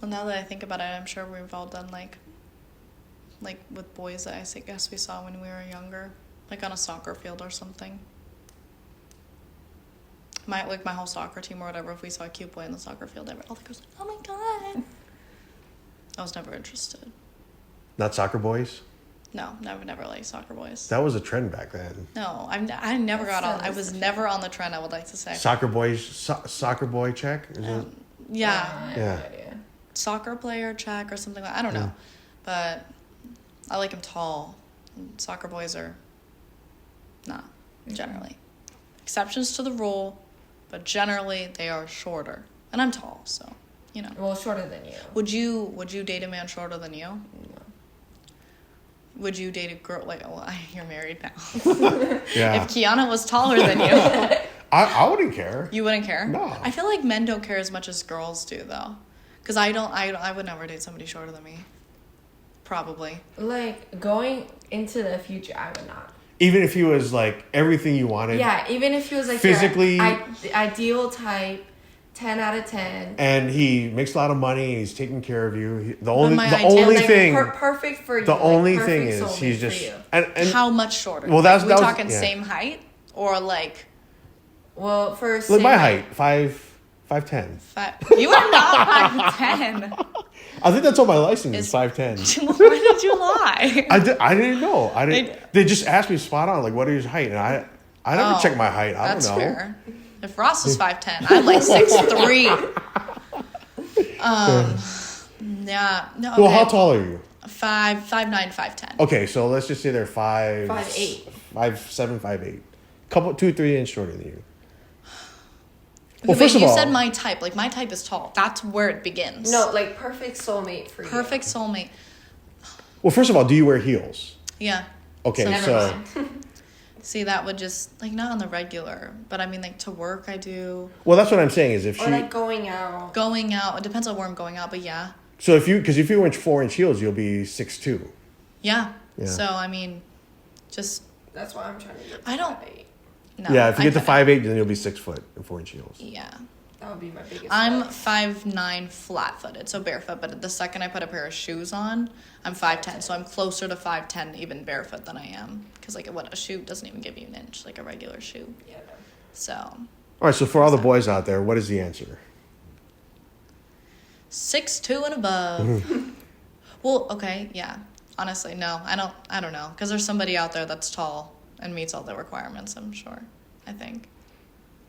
Well, now that I think about it, I'm sure we've all done like with boys that I guess we saw when we were younger, like on a soccer field or something. My whole soccer team or whatever. If we saw a cute boy in the soccer field, all the girls like, oh my god. I was never interested. Not soccer boys? No, never liked soccer boys. That was a trend back then. No, I never got on. I was never on the trend, I would like to say. Soccer boys, soccer boy check? Is it? Yeah. Yeah. Soccer player check or something like I don't know. But I like him tall. Soccer boys are not, generally. Exceptions to the rule, but generally they are shorter. And I'm tall, so, you know. Well, shorter than you. Would you date a man shorter than you? No. Would you date a girl like? Well, you're married now. Yeah. If Kiana was taller than you, I wouldn't care. you wouldn't care. No. I feel like men don't care as much as girls do, though. Because I would never date somebody shorter than me. Probably. Like, going into the future, I would not. Even if he was like everything you wanted. Yeah, even if he was like physically ideal type, 10 out of 10. And he makes a lot of money and he's taking care of you. The my only ideal- thing perfect for you. the only perfect thing is soulmate he's for just you. and How much shorter? Well, that's- we that was- talking yeah. same height or like Well, for look same my height, 5'10". You are not 5'10". I think that's on my license. Is 5'10". Why did you lie? I didn't know. They just asked me spot on, like, what is your height? And I never checked my height. I don't know. Fair. If Ross was 5'10", I'm like 6'3". Yeah. No. Okay. Well, how tall are you? 5'9", 5'10". Okay, so let's just say they're 5'8", 5'7", 5'8". Couple 2-3 inches shorter than you. Well, Okay, first of you all, said my type. Like, my type is tall. That's where it begins. No, like perfect soulmate for you. Perfect soulmate. well, first of all, do you wear heels? Yeah. Okay, Never so mind. See, that would just, like, not on the regular. But, I mean, like, to work, I do. well, that's what I'm saying is if Or she. like going out. Going out, it depends on where I'm going out, but yeah. So if you 4-inch heels, you'll be 6'2". Yeah. Yeah. So, I mean, just, That's why I'm trying to get to I don't- 5'8". no. Yeah, if you get to couldn't. 5'8", then you'll be 6 foot in 4-inch heels. Yeah. That would be my biggest I'm flex. 5'9", flat-footed, so barefoot. But the second I put a pair of shoes on, I'm 5'10", so I'm closer to 5'10", even barefoot, than I am. Because like a shoe doesn't even give you an inch, like a regular shoe. Yeah, no. So All right, so for all the boys out there, what is the answer? 6'2" and above. Well, okay, yeah. Honestly, no, I don't know, because there's somebody out there that's tall and meets all the requirements. I'm sure. I think.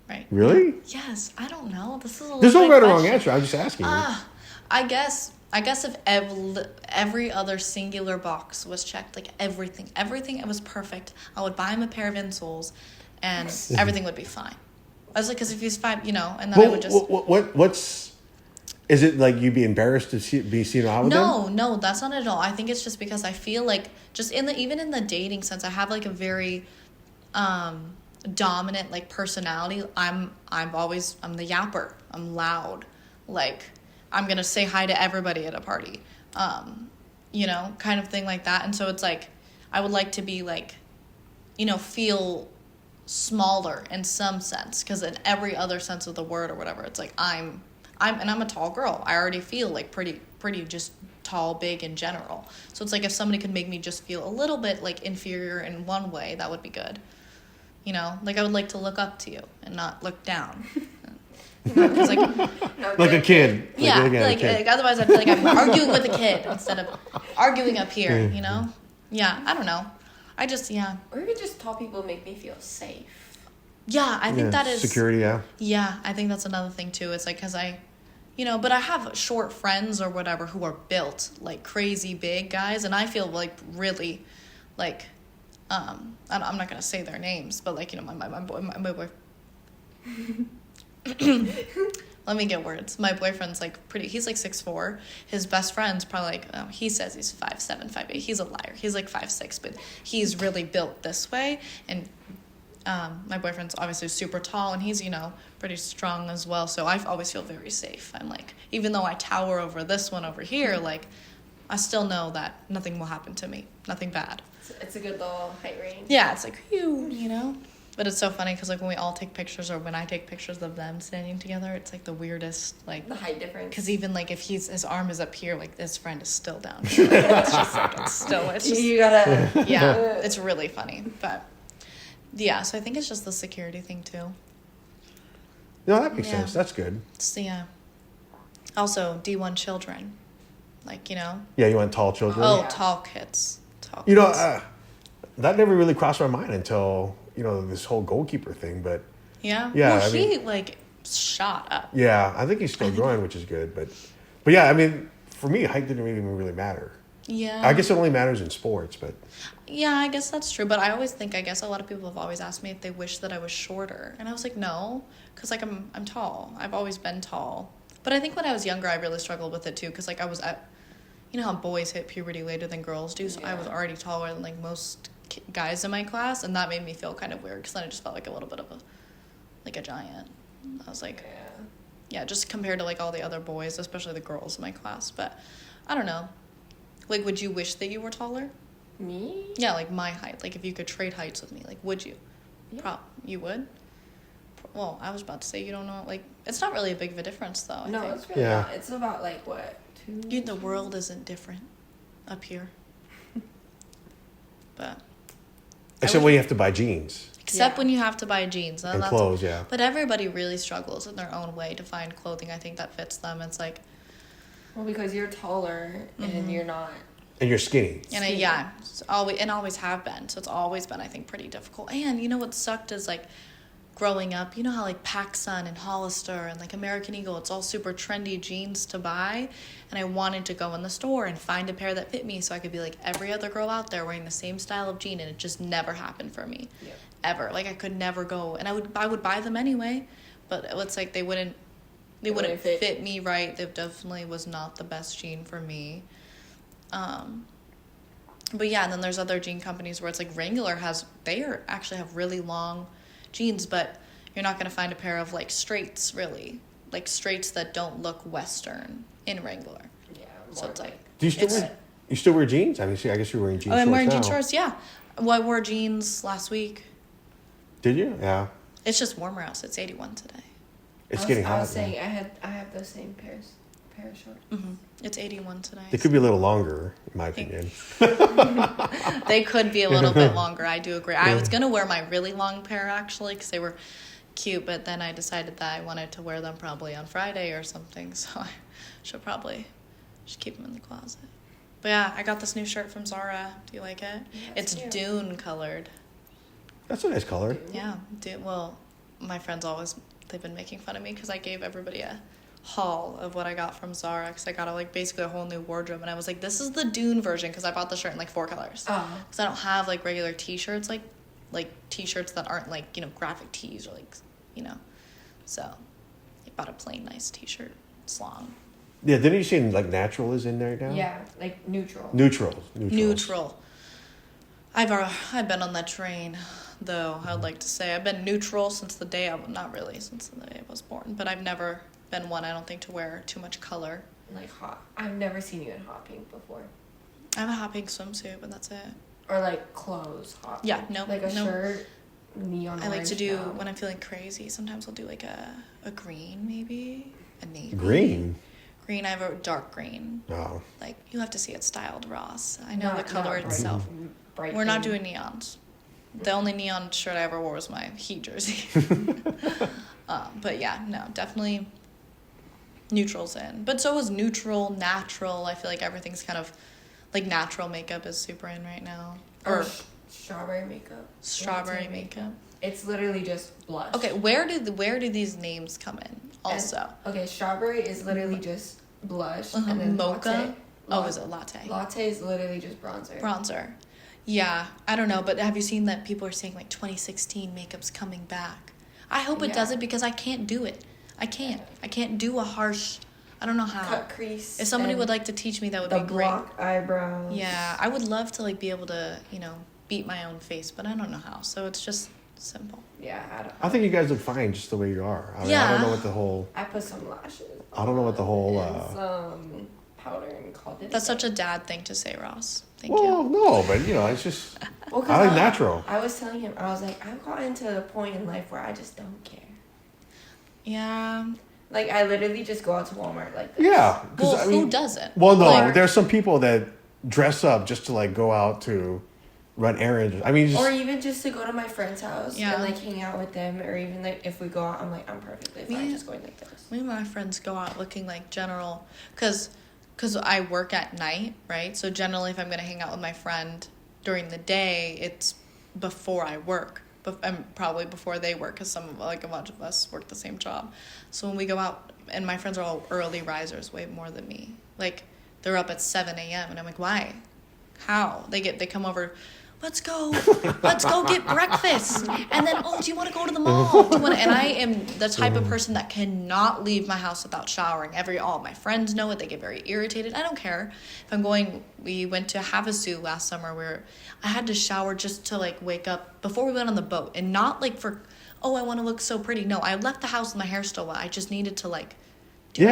Right. Really? Yes. I don't know. This is a There's no legit right or wrong question. answer. I'm just asking you. I guess if every other singular box was checked, like everything, it was perfect. I would buy him a pair of insoles, and everything would be fine. I was like, because if he's 5, you know, and then I would just. What's? Is it like you'd be embarrassed to be seen out with them? No, that's not at all. I think it's just because I feel like just even in the dating sense, I have like a very dominant like personality. I'm the yapper. I'm loud. Like I'm gonna say hi to everybody at a party. You know, kind of thing like that. And so it's like I would like to be like, you know, feel smaller in some sense, because in every other sense of the word or whatever, it's like I'm a tall girl. I already feel like pretty just tall, big in general. So it's like if somebody could make me just feel a little bit like inferior in one way, that would be good. You know, like I would like to look up to you and not look down. Because like Like a kid. yeah, you're looking at a like kid. otherwise I'd feel like I'm arguing with a kid instead of arguing up here. You know? Yeah, I don't know. I just Or even just tall people make me feel safe. yeah, I think that is security. Yeah. Yeah, I think that's another thing too. It's like because but I have short friends or whatever who are built like crazy big guys, and I feel like really, like, I'm not gonna say their names, but like my boy. Let me get words. My boyfriend's like he's like 6'4". His best friend's probably like, he says he's 5'7", 5'8". He's a liar. He's like 5'6", but he's really built this way. And my boyfriend's obviously super tall, and he's, pretty strong as well. So I always feel very safe. I'm like, even though I tower over this one over here, like, I still know that nothing will happen to me. Nothing bad. It's a good little height range. Yeah, it's like, you know? But it's so funny because, like, when we all take pictures or when I take pictures of them standing together, it's, like, the weirdest, like... The height difference. Because even, like, if his arm is up here, like, his friend is still down here. It's just, like, it's just... You gotta... Yeah, it's really funny. But, yeah, so I think it's just the security thing, too. No, that makes Yeah. sense. That's good. So, yeah. Also, D1 children. Like, you know. Yeah, you want tall children. Oh, Yeah. tall kids. Tall You know, kids. that never really crossed my mind until this whole goalkeeper thing. But Yeah. yeah, Well, I he mean, like shot up. yeah, I think he's still growing, which is good. But yeah, I mean, for me, height didn't even really matter. Yeah. I guess it only matters in sports, but Yeah, I guess that's true. But I always think, I guess a lot of people have always asked me if they wish that I was shorter. And I was like, no, because like I'm tall. I've always been tall. But I think when I was younger, I really struggled with it too. Because like I was at, you know how boys hit puberty later than girls do? So I was already taller than like most guys in my class. And that made me feel kind of weird because then I just felt like a little bit of a giant. I was like, yeah, just compared to like all the other boys, especially the girls in my class. But I don't know. Like, would you wish that you were taller? Me? Yeah, like my height. Like, if you could trade heights with me, like, would you? Yeah. You would? Well, I was about to say you don't know. Like, it's not really a big of a difference, though. I No, think. it's really Yeah. not. It's about like what? 2? The world isn't different up here. But except when you have to buy jeans except Yeah. when you have to buy jeans and clothes, yeah. But everybody really struggles in their own way to find clothing. I think that fits them. It's like, Well, because you're taller and you're not. And you're skinny. and it's always have been. So it's always been, I think, pretty difficult. And you know what sucked is like growing up, you know how like PacSun and Hollister and like American Eagle, it's all super trendy jeans to buy. And I wanted to go in the store and find a pair that fit me so I could be like every other girl out there wearing the same style of jean, and it just never happened for me. Yeah. Ever. Like I could never go, and I would buy them anyway, but it's like they wouldn't wouldn't fit me right. They definitely was not the best jean for me. But yeah, and then there's other jean companies where it's like Wrangler actually have really long jeans, but you're not going to find a pair of like straights, really. Like straights that don't look Western in Wrangler. Yeah. So it's like, Do you still wear jeans? I mean, see, I guess you're wearing jeans. I'm wearing now. jean shorts, yeah. Well, I wore jeans last week. Did you? Yeah. It's just warmer out, so it's 81 today. It's getting hot. I was now. saying I have those same pair of shorts. Mm-hmm. It's 81 today. They could be a little longer, in my opinion. They could be a little bit longer. I do agree. I was going to wear my really long pair, actually, because they were cute, but then I decided that I wanted to wear them probably on Friday or something, so I should probably just keep them in the closet. But yeah, I got this new shirt from Zara. Do you like it? Yeah, It's cute. dune colored. That's a nice color. Yeah. Well, my friends they've been making fun of me because I gave everybody a haul of what I got from Zara, because I got basically a whole new wardrobe, and I was like, this is the dune version, because I bought the shirt in like 4 colors. Oh. Because I don't have like regular t-shirts, like t-shirts that aren't like, graphic tees or like, so I bought a plain nice t-shirt. It's long. Yeah, didn't you say like natural is in there now? Yeah, like neutral. Neutral. I've been on that train, though. I'd like to say I've been neutral since the day not really since the day I was born, but I've never been one, I don't think, to wear too much color. Like hot. I've never seen you in hot pink before. I have a hot pink swimsuit, but that's it. Or like clothes hot. Yeah, pink. no, Like a no. shirt, neon. I like to orange, do, no. when I'm feeling crazy, sometimes I'll do like a green, maybe a navy. Green. I have a dark green. Oh. Like, you have to see it styled, Ross. I know the Not color bright- itself. bright We're not pink. doing neons. The only neon shirt I ever wore was my Heat jersey. But yeah, no, definitely neutral's in. But so is neutral, natural. I feel like everything's kind of, like, natural makeup is super in right now. Or strawberry makeup. strawberry Latte makeup. It's literally just blush. Okay, where do these names come in also? Okay, strawberry is literally just blush, Uh-huh. and then Mocha? Latte, Is it latte? Latte is literally just bronzer. Bronzer. Yeah, I don't know, but have you seen that people are saying like 2016 makeup's coming back? I hope it Yeah. doesn't, because I can't do it. I can't do a harsh, I don't know how. Cut crease. If somebody and would like to teach me, that would the be great. block eyebrows. Yeah, I would love to like be able to, beat my own face, but I don't know how. So it's just simple. Yeah, I think you guys look fine just the way you are. I mean, I Yeah. don't know what the whole. I put some lashes. I don't know what the whole. And some powder and called it. That's such a dad thing to say, Ross. Thank Well, you. no, but it's just. Well, 'cause I like natural. I was telling him, I was like, I've gotten to a point in life where I just don't care. Yeah. Like, I literally just go out to Walmart like this. Yeah. 'Cause, Well, I mean, who doesn't? Well, no, Like, there's some people that dress up just to like go out to run errands. I mean, just, Or even just to go to my friend's house Yeah. and like hang out with them, or even like if we go out, I'm like, I'm perfectly fine Yeah. just going like this. Me and my friends go out looking like general, because because I work at night, right? So generally, if I'm going to hang out with my friend during the day, it's before I work. And probably before they work, because a bunch of us work the same job. So when we go out, and my friends are all early risers, way more than me. Like, they're up at 7 a.m. and I'm like, why? How? They come over, let's go get breakfast. And then, do you want to go to the mall? And I am the type of person that cannot leave my house without showering. All my friends know it. They get very irritated. I don't care. If I'm going, we went to Havasu last summer where I had to shower just to like wake up before we went on the boat. And not like for, I want to look so pretty. No, I left the house with my hair still wet. I just needed to I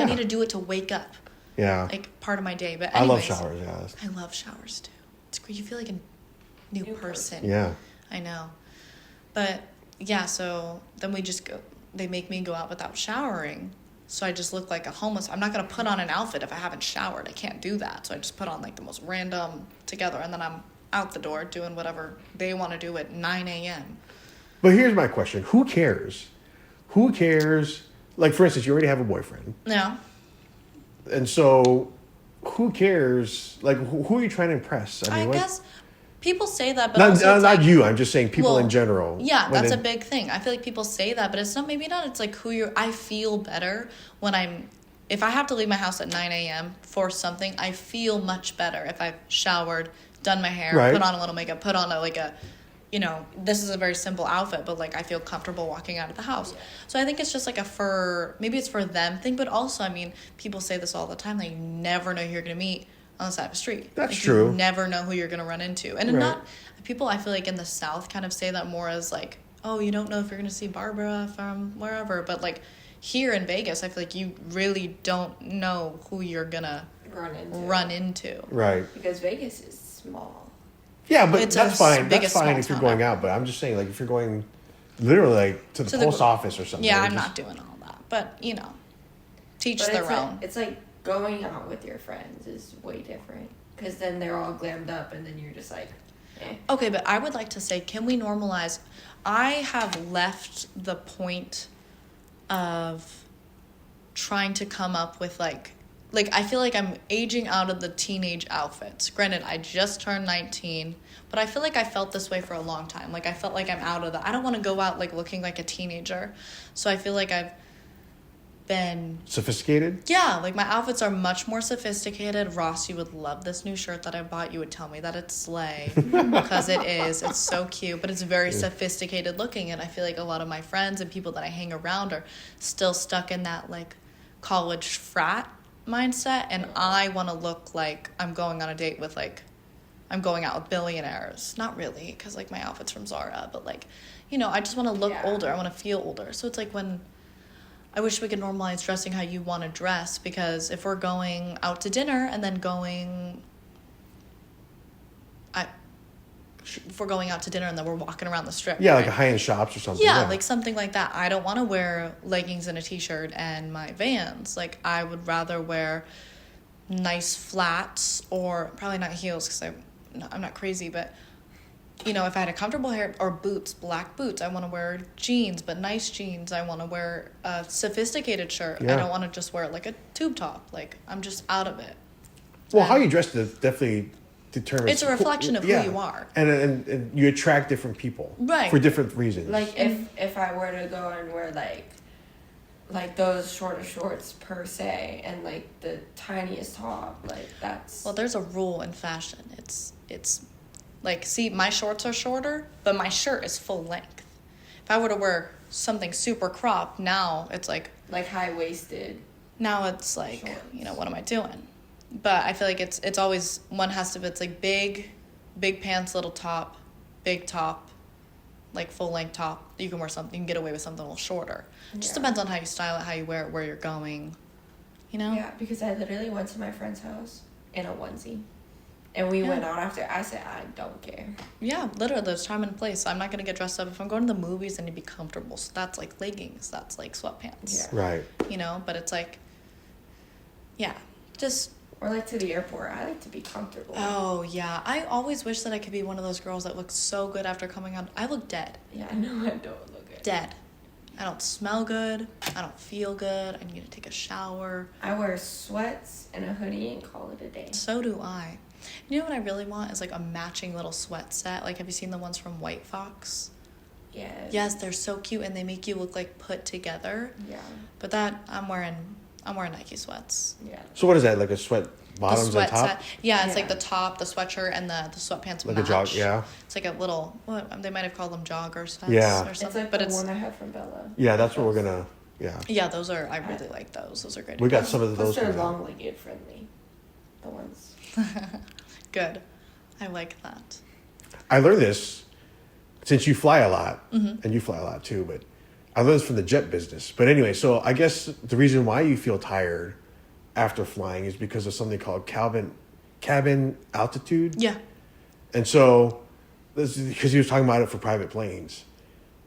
need to do it to wake up. Yeah. Like part of my day. But anyways, I love showers, yeah. I love showers too. It's great. You feel like a new person. Yeah. I know. But yeah, so then they make me go out without showering. So I just look like a homeless. I'm not going to put on an outfit if I haven't showered. I can't do that. So I just put on like the most random together. And then I'm out the door doing whatever they want to do at 9 a.m. But here's my question. Who cares? Who cares? Like, for instance, you already have a boyfriend. Yeah. And so who cares? Like, who are you trying to impress? I guess people say that, but not you. I'm just saying people in general. Yeah, that's a big thing. I feel like people say that, but it's not. Maybe not. It's like I feel better if I have to leave my house at 9 a.m. for something. I feel much better if I've showered, done my hair, put on a little makeup, put on this is a very simple outfit, but like I feel comfortable walking out of the house. Yeah. So I think it's just like maybe it's for them thing, but also, I mean, people say this all the time. They never know who you're going to meet on the side of the street. That's true. You never know who you're going to run into. And people, I feel like in the South kind of say that more as like, oh, you don't know if you're going to see Barbara from wherever. But like here in Vegas, I feel like you really don't know who you're going to run into. Right. Because Vegas is small. Yeah, but that's fine. That's fine if you're going out. But I'm just saying, like, if you're going literally like to the post office or something. Yeah, I'm not doing all that. But, teach their own. It's like going out with your friends is way different. Because then they're all glammed up and then you're just like, eh. Okay, but I would like to say, can we normalize? I have left the point of trying to come up with like I feel like I'm aging out of the teenage outfits. Granted, I just turned 19, but I feel like I felt this way for a long time. Like I felt like I'm out of I don't want to go out like looking like a teenager. So I feel like I've been sophisticated. Yeah, like my outfits are much more sophisticated. Ross, you would love this new shirt that I bought. You would tell me that it's slay because it is. It's so cute, but it's very sophisticated looking. And I feel like a lot of my friends and people that I hang around are still stuck in that like college frat mindset, and I want to look like I'm going on a date with I'm going out with billionaires. Not really, because like my outfit's from Zara, but like, I just want to look older. I want to feel older. So it's like when I wish we could normalize dressing how you want to dress, because if we're going out to dinner and then if we're going out to dinner and then we're walking around the strip. Yeah, right? Like a high-end shops or something. Yeah, like something like that. I don't want to wear leggings and a t-shirt and my Vans. Like, I would rather wear nice flats, or probably not heels because I'm not crazy, but, if I had a comfortable hair, or boots, black boots. I want to wear jeans, but nice jeans. I want to wear a sophisticated shirt. Yeah. I don't want to just wear like a tube top. Like, I'm just out of it. Well, how you dress definitely determines. It's a reflection of who you are, and you attract different people, right, for different reasons. Like if I were to go and wear like those shorter shorts per se, and like the tiniest top, like that's. Well, there's a rule in fashion. It's like, see, my shorts are shorter, but my shirt is full length. If I were to wear something super cropped, now it's like high waisted. Now it's like shorts. What am I doing? But I feel like it's always one has to. It's like big pants, little top, big top, like full length top. You can wear something. You can get away with something a little shorter. It just depends on how you style it, how you wear it, where you're going. Yeah, because I literally went to my friend's house in a onesie, and we went out after. I said I don't care. Yeah, literally, there's time and place. So I'm not gonna get dressed up. If I'm going to the movies, I need to be comfortable. So that's like leggings. That's like sweatpants. Yeah. Right. But it's like, yeah, just. Or like to the airport. I like to be comfortable. Oh, yeah. I always wish that I could be one of those girls that looks so good after coming out. I look dead. Yeah, I know I don't look good. Dead. I don't smell good. I don't feel good. I need to take a shower. I wear sweats and a hoodie and call it a day. So do I. You know what I really want is like a matching little sweat set. Like, have you seen the ones from White Fox? Yes. Yes, they're so cute and they make you look like put together. Yeah. But that I'm wearing Nike sweats. Yeah. So what is that? Like a sweat bottoms The sweat on top? set. Yeah, it's Yeah. like the top, the sweatshirt, and the sweatpants Like match. a jog, yeah. It's like a little, what they might have called them jogger sets Yeah. or It's something. like but the it's one I had from Bella. Yeah, that's what we're gonna. Yeah, yeah, those are. I really like those. Those are great. we got some of those. Plus they're coming out. long-legged friendly. The ones. Good. I like that. I learned this since you fly a lot, Mm-hmm. and you fly a lot too. But I learned this from the jet business. But anyway, so I guess the reason why you feel tired after flying is because of something called cabin altitude. Yeah. And so, this is because he was talking about it for private planes.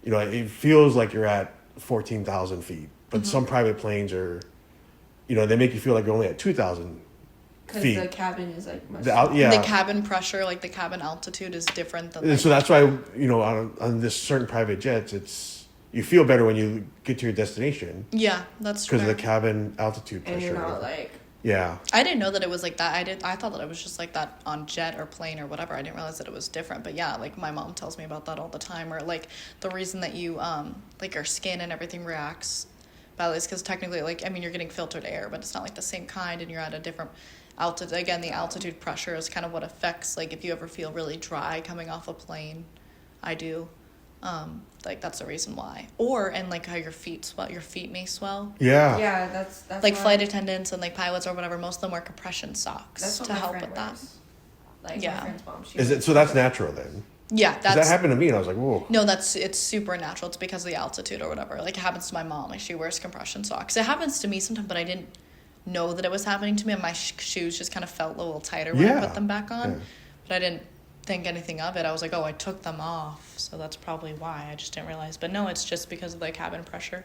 You know, it feels like you're at 14,000 feet, but Mm-hmm. some private planes are, you know, they make you feel like you're only at 2,000 Because feet. the cabin is like much. Yeah. The cabin pressure, like the cabin altitude, is different than. And Like, so that's why, you know, on this certain private jets, you feel better when you get to your destination yeah, that's true. because of the cabin altitude and pressure. you're not like. Yeah. I didn't know that it was like that. I thought that it was just like that on jet or plane or whatever. I didn't realize that it was different. But yeah, like my mom tells me about that all the time. Or like the reason that you like your skin and everything reacts badly is because technically, like, I mean, you're getting filtered air, but it's not like the same kind, and you're at a different altitude. Again, the altitude pressure is kind of what affects, like, if you ever feel really dry coming off a plane. I do. Like that's the reason why. Or and like how your feet swell. Your feet may swell. Yeah. Yeah, that's Like why- flight attendants and like pilots or whatever, most of them wear compression socks That's what to my help friend with that. wears. Like Yeah. my friend's mom. She Is wears it so? That's natural then. Yeah, 'Cause that that's happened to me, and I was like, whoa. no, it's super natural. It's because of the altitude or whatever. Like it happens to my mom. Like she wears compression socks. It happens to me sometimes, but I didn't know that it was happening to me. And my shoes just kind of felt a little tighter when I Yeah. put them back on. Yeah. But I didn't think anything of it. I was like, oh, I took them off, so that's probably why. I just didn't realize. But no, it's just because of the cabin pressure.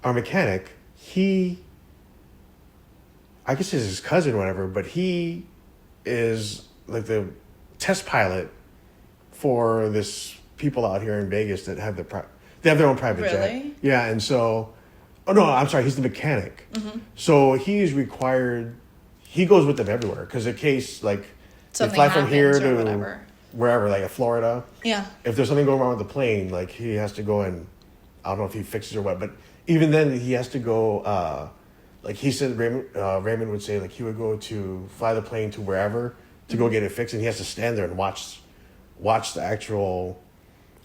Our mechanic, I guess it's his cousin or whatever, but he is like the test pilot for this people out here in Vegas that have they have their own private jet. Really? Yeah, and so, oh no, I'm sorry, he's the mechanic. So he's required, he goes with them everywhere because in case like Something they fly from here happens or to whatever. wherever, like Florida. Yeah. If there's something going wrong with the plane, like he has to go and I don't know if he fixes or what, but even then he has to go. Like he said, Raymond would say like he would go to fly the plane to wherever to go get it fixed, and he has to stand there and watch the actual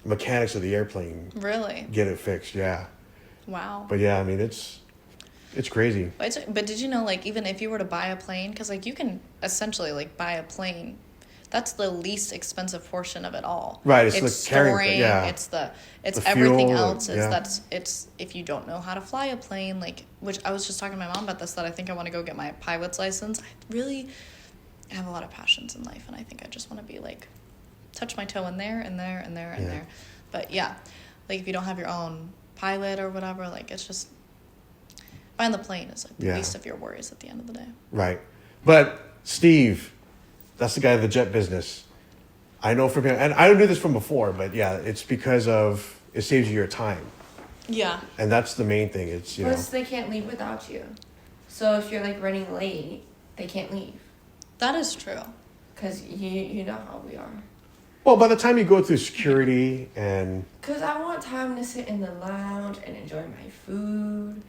mechanics of the airplane Really? get it fixed. Yeah, Wow. but yeah, I mean it's crazy. But did you know, like, even if you were to buy a plane, because, like, you can essentially, like, buy a plane, that's the least expensive portion of it all. Right, it's It's the carrying storing, thing, yeah. it's The everything fuel, else. yeah. It's, if you don't know how to fly a plane, like, which I was just talking to my mom about this, that I think I want to go get my pilot's license. I have a lot of passions in life, and I think I just want to be, like, touch my toe in there, and there, and there, and Yeah. there. But, yeah, like, if you don't have your own pilot or whatever, like, it's just... Buying the plane is like the Yeah. least of your worries at the end of the day. Right, but Steve, that's the guy in the jet business. I know from him, and I knew this from before, but yeah, it's because of it saves you your time, Yeah. and that's the main thing. It's Plus, they can't leave without you. So if you're like running late, they can't leave That is true. because you know how we are. well, by the time you go through security and Because I want time to sit in the lounge and enjoy my food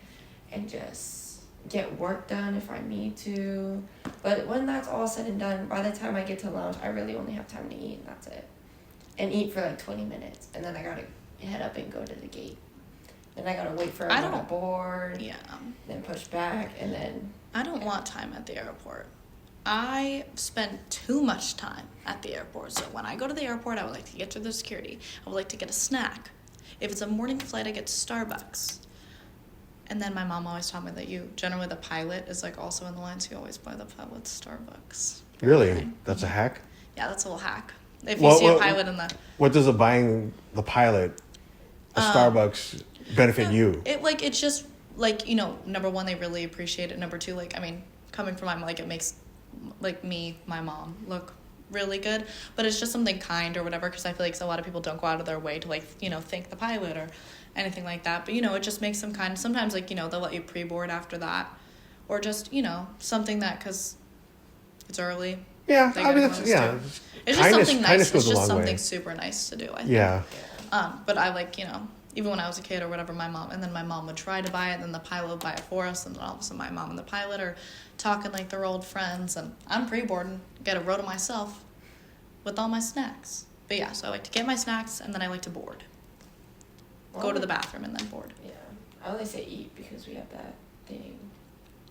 and just get work done if I need to. But when that's all said and done, by the time I get to lounge, I really only have time to eat, and that's it. And eat for like 20 minutes. And then I gotta head up and go to the gate. Then I gotta wait for I everyone to don't- board, Yeah. then push back, and then... I don't want time at the airport. I spend too much time at the airport. So when I go to the airport, I would like to get through the security. I would like to get a snack. If it's a morning flight, I get Starbucks. And then my mom always taught me that generally the pilot is like also in the line, so you always buy the pilot's Starbucks. really, that's a hack. Yeah, that's a little hack. If you Well, see well, a pilot in the... What does buying the pilot a Starbucks benefit you? It's just, like, number one, they really appreciate it. Number two, like, I mean, coming from my mom, like, it makes, like, my mom look really good. But it's just something kind or whatever, because I feel like a lot of people don't go out of their way to, like, thank the pilot or anything like that. But, you know, it just makes them kind of, sometimes, like, you know, they'll let you pre-board after that. Or just, you know, something that, because it's early. Yeah, They I mean, gotta that's, go yeah. to It's just something nice. Kindness It's goes a just long something way. super nice to do, I think. Yeah. But I like, you know, even when I was a kid or whatever, my mom would try to buy it, then the pilot would buy it for us, and then all of a sudden my mom and the pilot are talking like they're old friends, and I'm pre-boarding, get a row to myself with all my snacks. But yeah, so I like to get my snacks, and then I like to board. Go to the bathroom and then board. Yeah. I only say eat because we have that thing.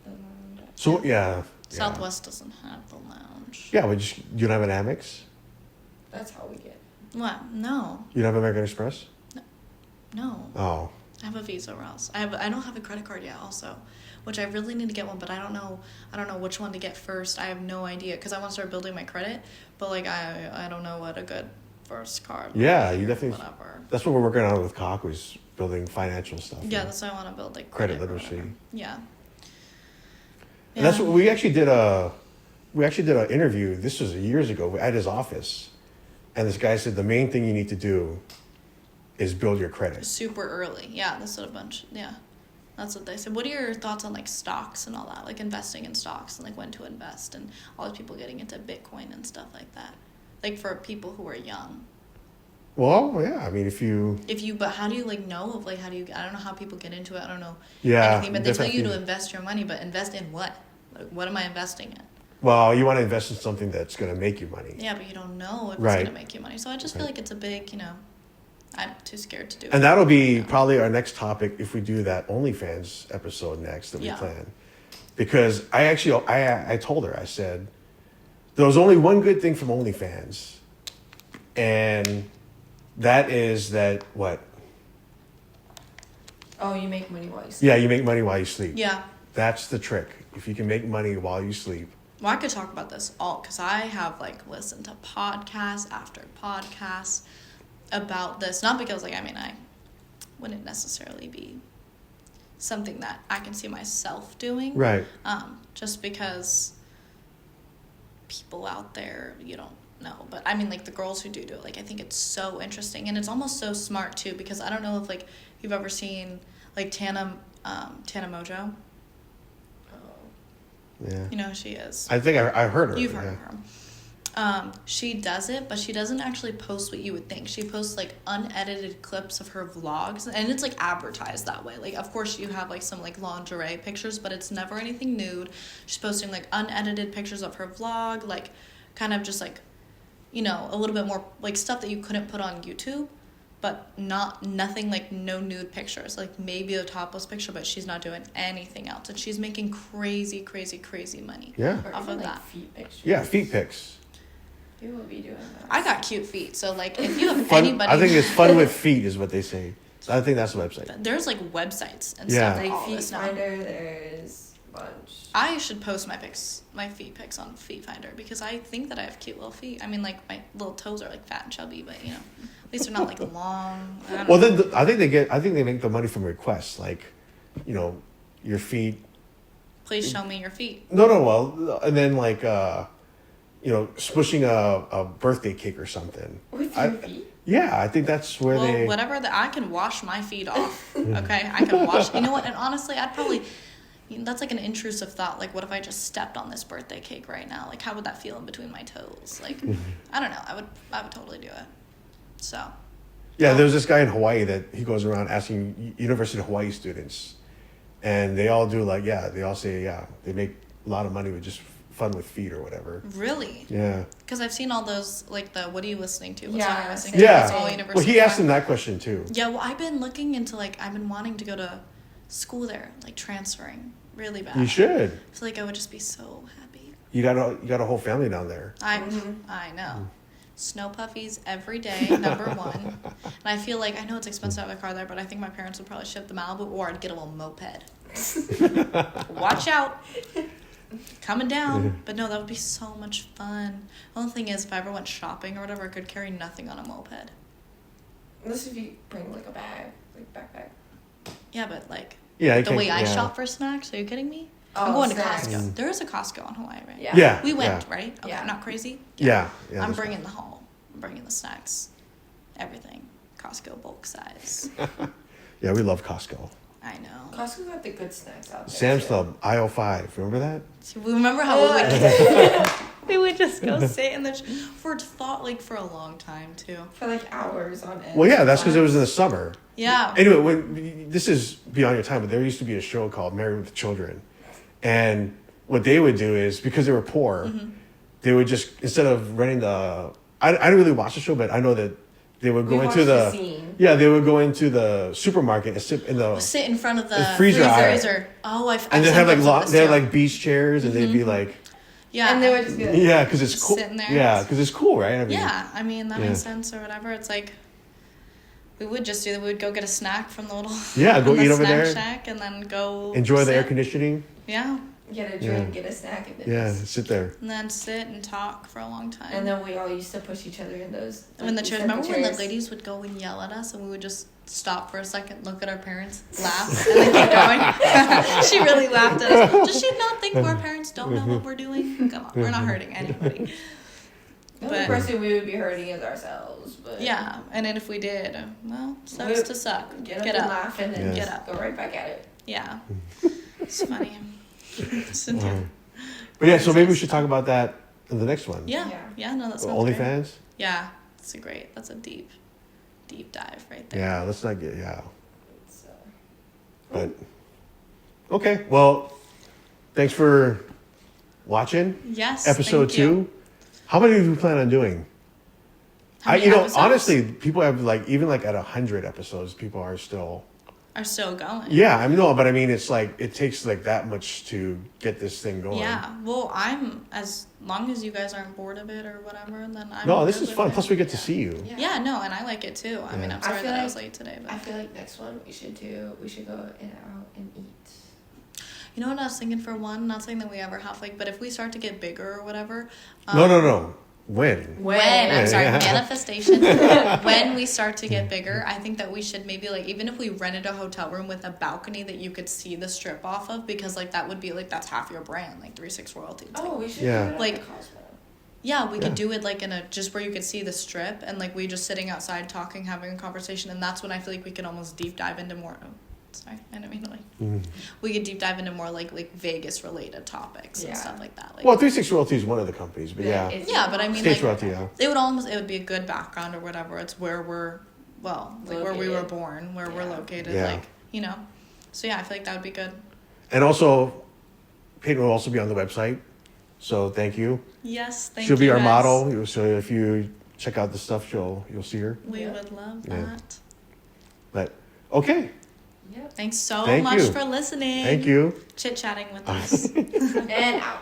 The lounge. So, yeah. Southwest doesn't have the lounge. Yeah, you don't have an Amex? That's how we get. What? No. You don't have American Express? No. Oh. I have a Visa or else. I don't have a credit card yet also, which I really need to get one, but I don't know which one to get first. I have no idea because I want to start building my credit, but like I don't know what a good first card. Yeah, would be you or definitely. whatever. That's what we're working on with Cock, was building financial stuff. Yeah, that's what I want to build, like Credit or literacy. whatever. Yeah. And that's what we actually did an interview. This was years ago at his office, and this guy said the main thing you need to do is build your credit. Super early. Yeah, that's what a bunch. Yeah, that's what they said. What are your thoughts on like stocks and all that, like investing in stocks and like when to invest and all these people getting into Bitcoin and stuff like that, like for people who are young. Well, yeah. I mean, But how do you like know of like I don't know how people get into it. I don't know Yeah, anything. But they tell you to definitely. invest your money, but invest in what? Like, what am I investing in? Well, you want to invest in something that's going to make you money. Yeah, but you don't know if Right. it's gonna make you money. So I just feel like it's a big, you know, I'm too scared to do it. And that'll be Yeah. probably our next topic if we do that OnlyFans episode next that we Yeah. plan. Because I told her, I said, there was only one good thing from OnlyFans, and that is that what? Oh, you make money while you sleep. Yeah, you make money while you sleep. Yeah. That's the trick. If you can make money while you sleep. Well, I could talk about this all because I have like listened to podcasts after podcasts about this. Not because like I wouldn't necessarily be something that I can see myself doing. Right. Just because people out there you don't know, but I mean like the girls who do it, like I think it's so interesting and it's almost so smart too because I don't know if like you've ever seen like Tana Mojo. Yeah. You know who she is. I think I heard her. You've heard of her. She does it, but she doesn't actually post what you would think. She posts like unedited clips of her vlogs, and it's like advertised that way. Like, of course, you have like some like lingerie pictures, but it's never anything nude. She's posting like unedited pictures of her vlog, like kind of just like, you know, a little bit more like stuff that you couldn't put on YouTube, but nothing like no nude pictures. Like maybe a topless picture, but she's not doing anything else, and she's making crazy money. Yeah. Or Off even, of like, that. feet pictures. Yeah, feet pics. People will be doing that. I got cute feet, so like if you have Fun, anybody, I think it's fun with feet is what they say. So I think that's the website. there's like websites and Yeah. stuff Like like all Feet this now. Finder, there's a bunch. I should post my feet pics on Feet Finder because I think that I have cute little feet. I mean, like my little toes are like fat and chubby, but you know, at least they're not like long. I don't Well, know. then I think they make the money from requests, like, you know, your feet. Please show me your feet. No, well, and then like, you know, smushing a birthday cake or something. With your feet? Yeah, I think that's where Well, they. whatever that I can wash my feet off. Okay, I can wash. You know what? And honestly, I'd probably. That's like an intrusive thought. Like, what if I just stepped on this birthday cake right now? Like, how would that feel in between my toes? Like, I don't know. I would totally do it. So. Yeah, there was this guy in Hawaii that he goes around asking University of Hawaii students, and they all do like, they all say, they make a lot of money with just fun with feet or whatever. Really? Yeah. Because I've seen all those, like the, what are you listening to? What Yeah, song are you listening to? Yeah. It's all University Well, he of asked him Hawaii. that question too. Yeah, well, I've been looking into, like, I've been wanting to go to school there, like transferring really bad. You should. I feel like I would just be so happy. You got a whole family down there. I know. Snow puffies every day, number one. And I feel like, I know it's expensive to have a car there, but I think my parents would probably ship the Malibu, or I'd get a little moped. Watch out. Coming down. But no, that would be so much fun. The only thing is, if I ever went shopping or whatever, I could carry nothing on a moped. Unless if you bring like a bag, like backpack. Yeah, but like, Yeah, the way I shop for snacks, are you kidding me? I'm Oh, going snacks. to Costco. There is a Costco in Hawaii, right? Yeah. Yeah. We went, yeah. right? Okay, Yeah. not crazy? Yeah. I'm that's bringing fine. the whole. I'm bringing the snacks. Everything. Costco bulk size. Yeah, we love Costco. I know. Costco got the good snacks out there. Sam's too. Club, aisle 5. Remember that? We remember how we would just go sit in the for a long time too. For like hours on end. Well, yeah, that's because it was in the summer. Yeah. Anyway, this is beyond your time, but there used to be a show called Married with Children. And what they would do is, because they were poor, they would just, instead of renting the... I didn't really watch the show, but I know that they would go into the scene. Yeah, they would go into the supermarket and sit in the... Sit in front of the freezer aisle. freezer. Oh, And they have like beach chairs, and they'd be like... Yeah. And they would just be like... Yeah, because it's cool. Sitting there. Yeah, because it's cool, right? I mean, that makes sense or whatever. It's like... We would just do that. We would go get a snack from the little... Yeah, go from the eat over there. snack shack and then go... Enjoy the sit. air conditioning. Yeah. Get a drink, get a snack, and Yeah, sit there. And then sit and talk for a long time. And then we all used to push each other in those. when the chairs, separate remember when the chairs. ladies would go and yell at us and we would just stop for a second, look at our parents, laugh, and then keep going? She really laughed at us. Does she not think our parents don't know what we're doing? Come on, we're not hurting anybody. The only person we would be hurting is ourselves. But Yeah, and then if we did, well, sucks to suck. Get up Get and up. laugh and then Get up. go right back at it. Yeah. It's funny. But yeah, so maybe we should talk about that in the next one. Yeah. Yeah. Yeah, no, that sounds great. OnlyFans? Yeah, that's a deep dive right there. Yeah, let's not get, So, But, okay, well, thanks for watching. Yes. Episode thank you. 2. How many do we plan on doing? How many episodes Honestly, people have even at 100 episodes, people are still... are still going. Yeah, I mean, no, but I mean, it's like, it takes that much to get this thing going. Yeah, well, as long as you guys aren't bored of it or whatever, then I'm No, this good is with fun. it. Plus, we get to see you. Yeah, no, and I like it too. I mean, Yeah. I'm sorry feel that I like- was late today, but I feel like next one we should go in out and eat. you know what I was thinking for one? Not saying that we ever have but if we start to get bigger or whatever. No. When? When I'm sorry, Yeah. manifestation. When we start to get bigger, I think that we should maybe even if we rented a hotel room with a balcony that you could see the strip off of, because that would be that's half your brand, 3-6 Royalty. It's We should Yeah. do it at Like- the Cosmo. Yeah, we Yeah. could do it in a just where you could see the strip and we just sitting outside talking, having a conversation, and that's when I feel like we could almost deep dive into more. Oh, sorry, I didn't mean to We could deep dive into more Vegas related topics and Yeah. stuff like that. Well, 3-6 Royalty is one of the companies, but yeah. it's- Yeah, but I mean, States Royalty, yeah. it would be a good background or whatever. It's where we're where we were Located. born, where we're Yeah. located, Yeah. So yeah, I feel like that would be good. And also, Payton will also be on the website. So thank you. Yes, thank She'll you. be our guys. model. So if you check out the stuff, you'll see her. We Yeah. would love Yeah. that. But okay, Yep. Thanks so Thank much you. for listening. thank you. Chit chatting with us. And out.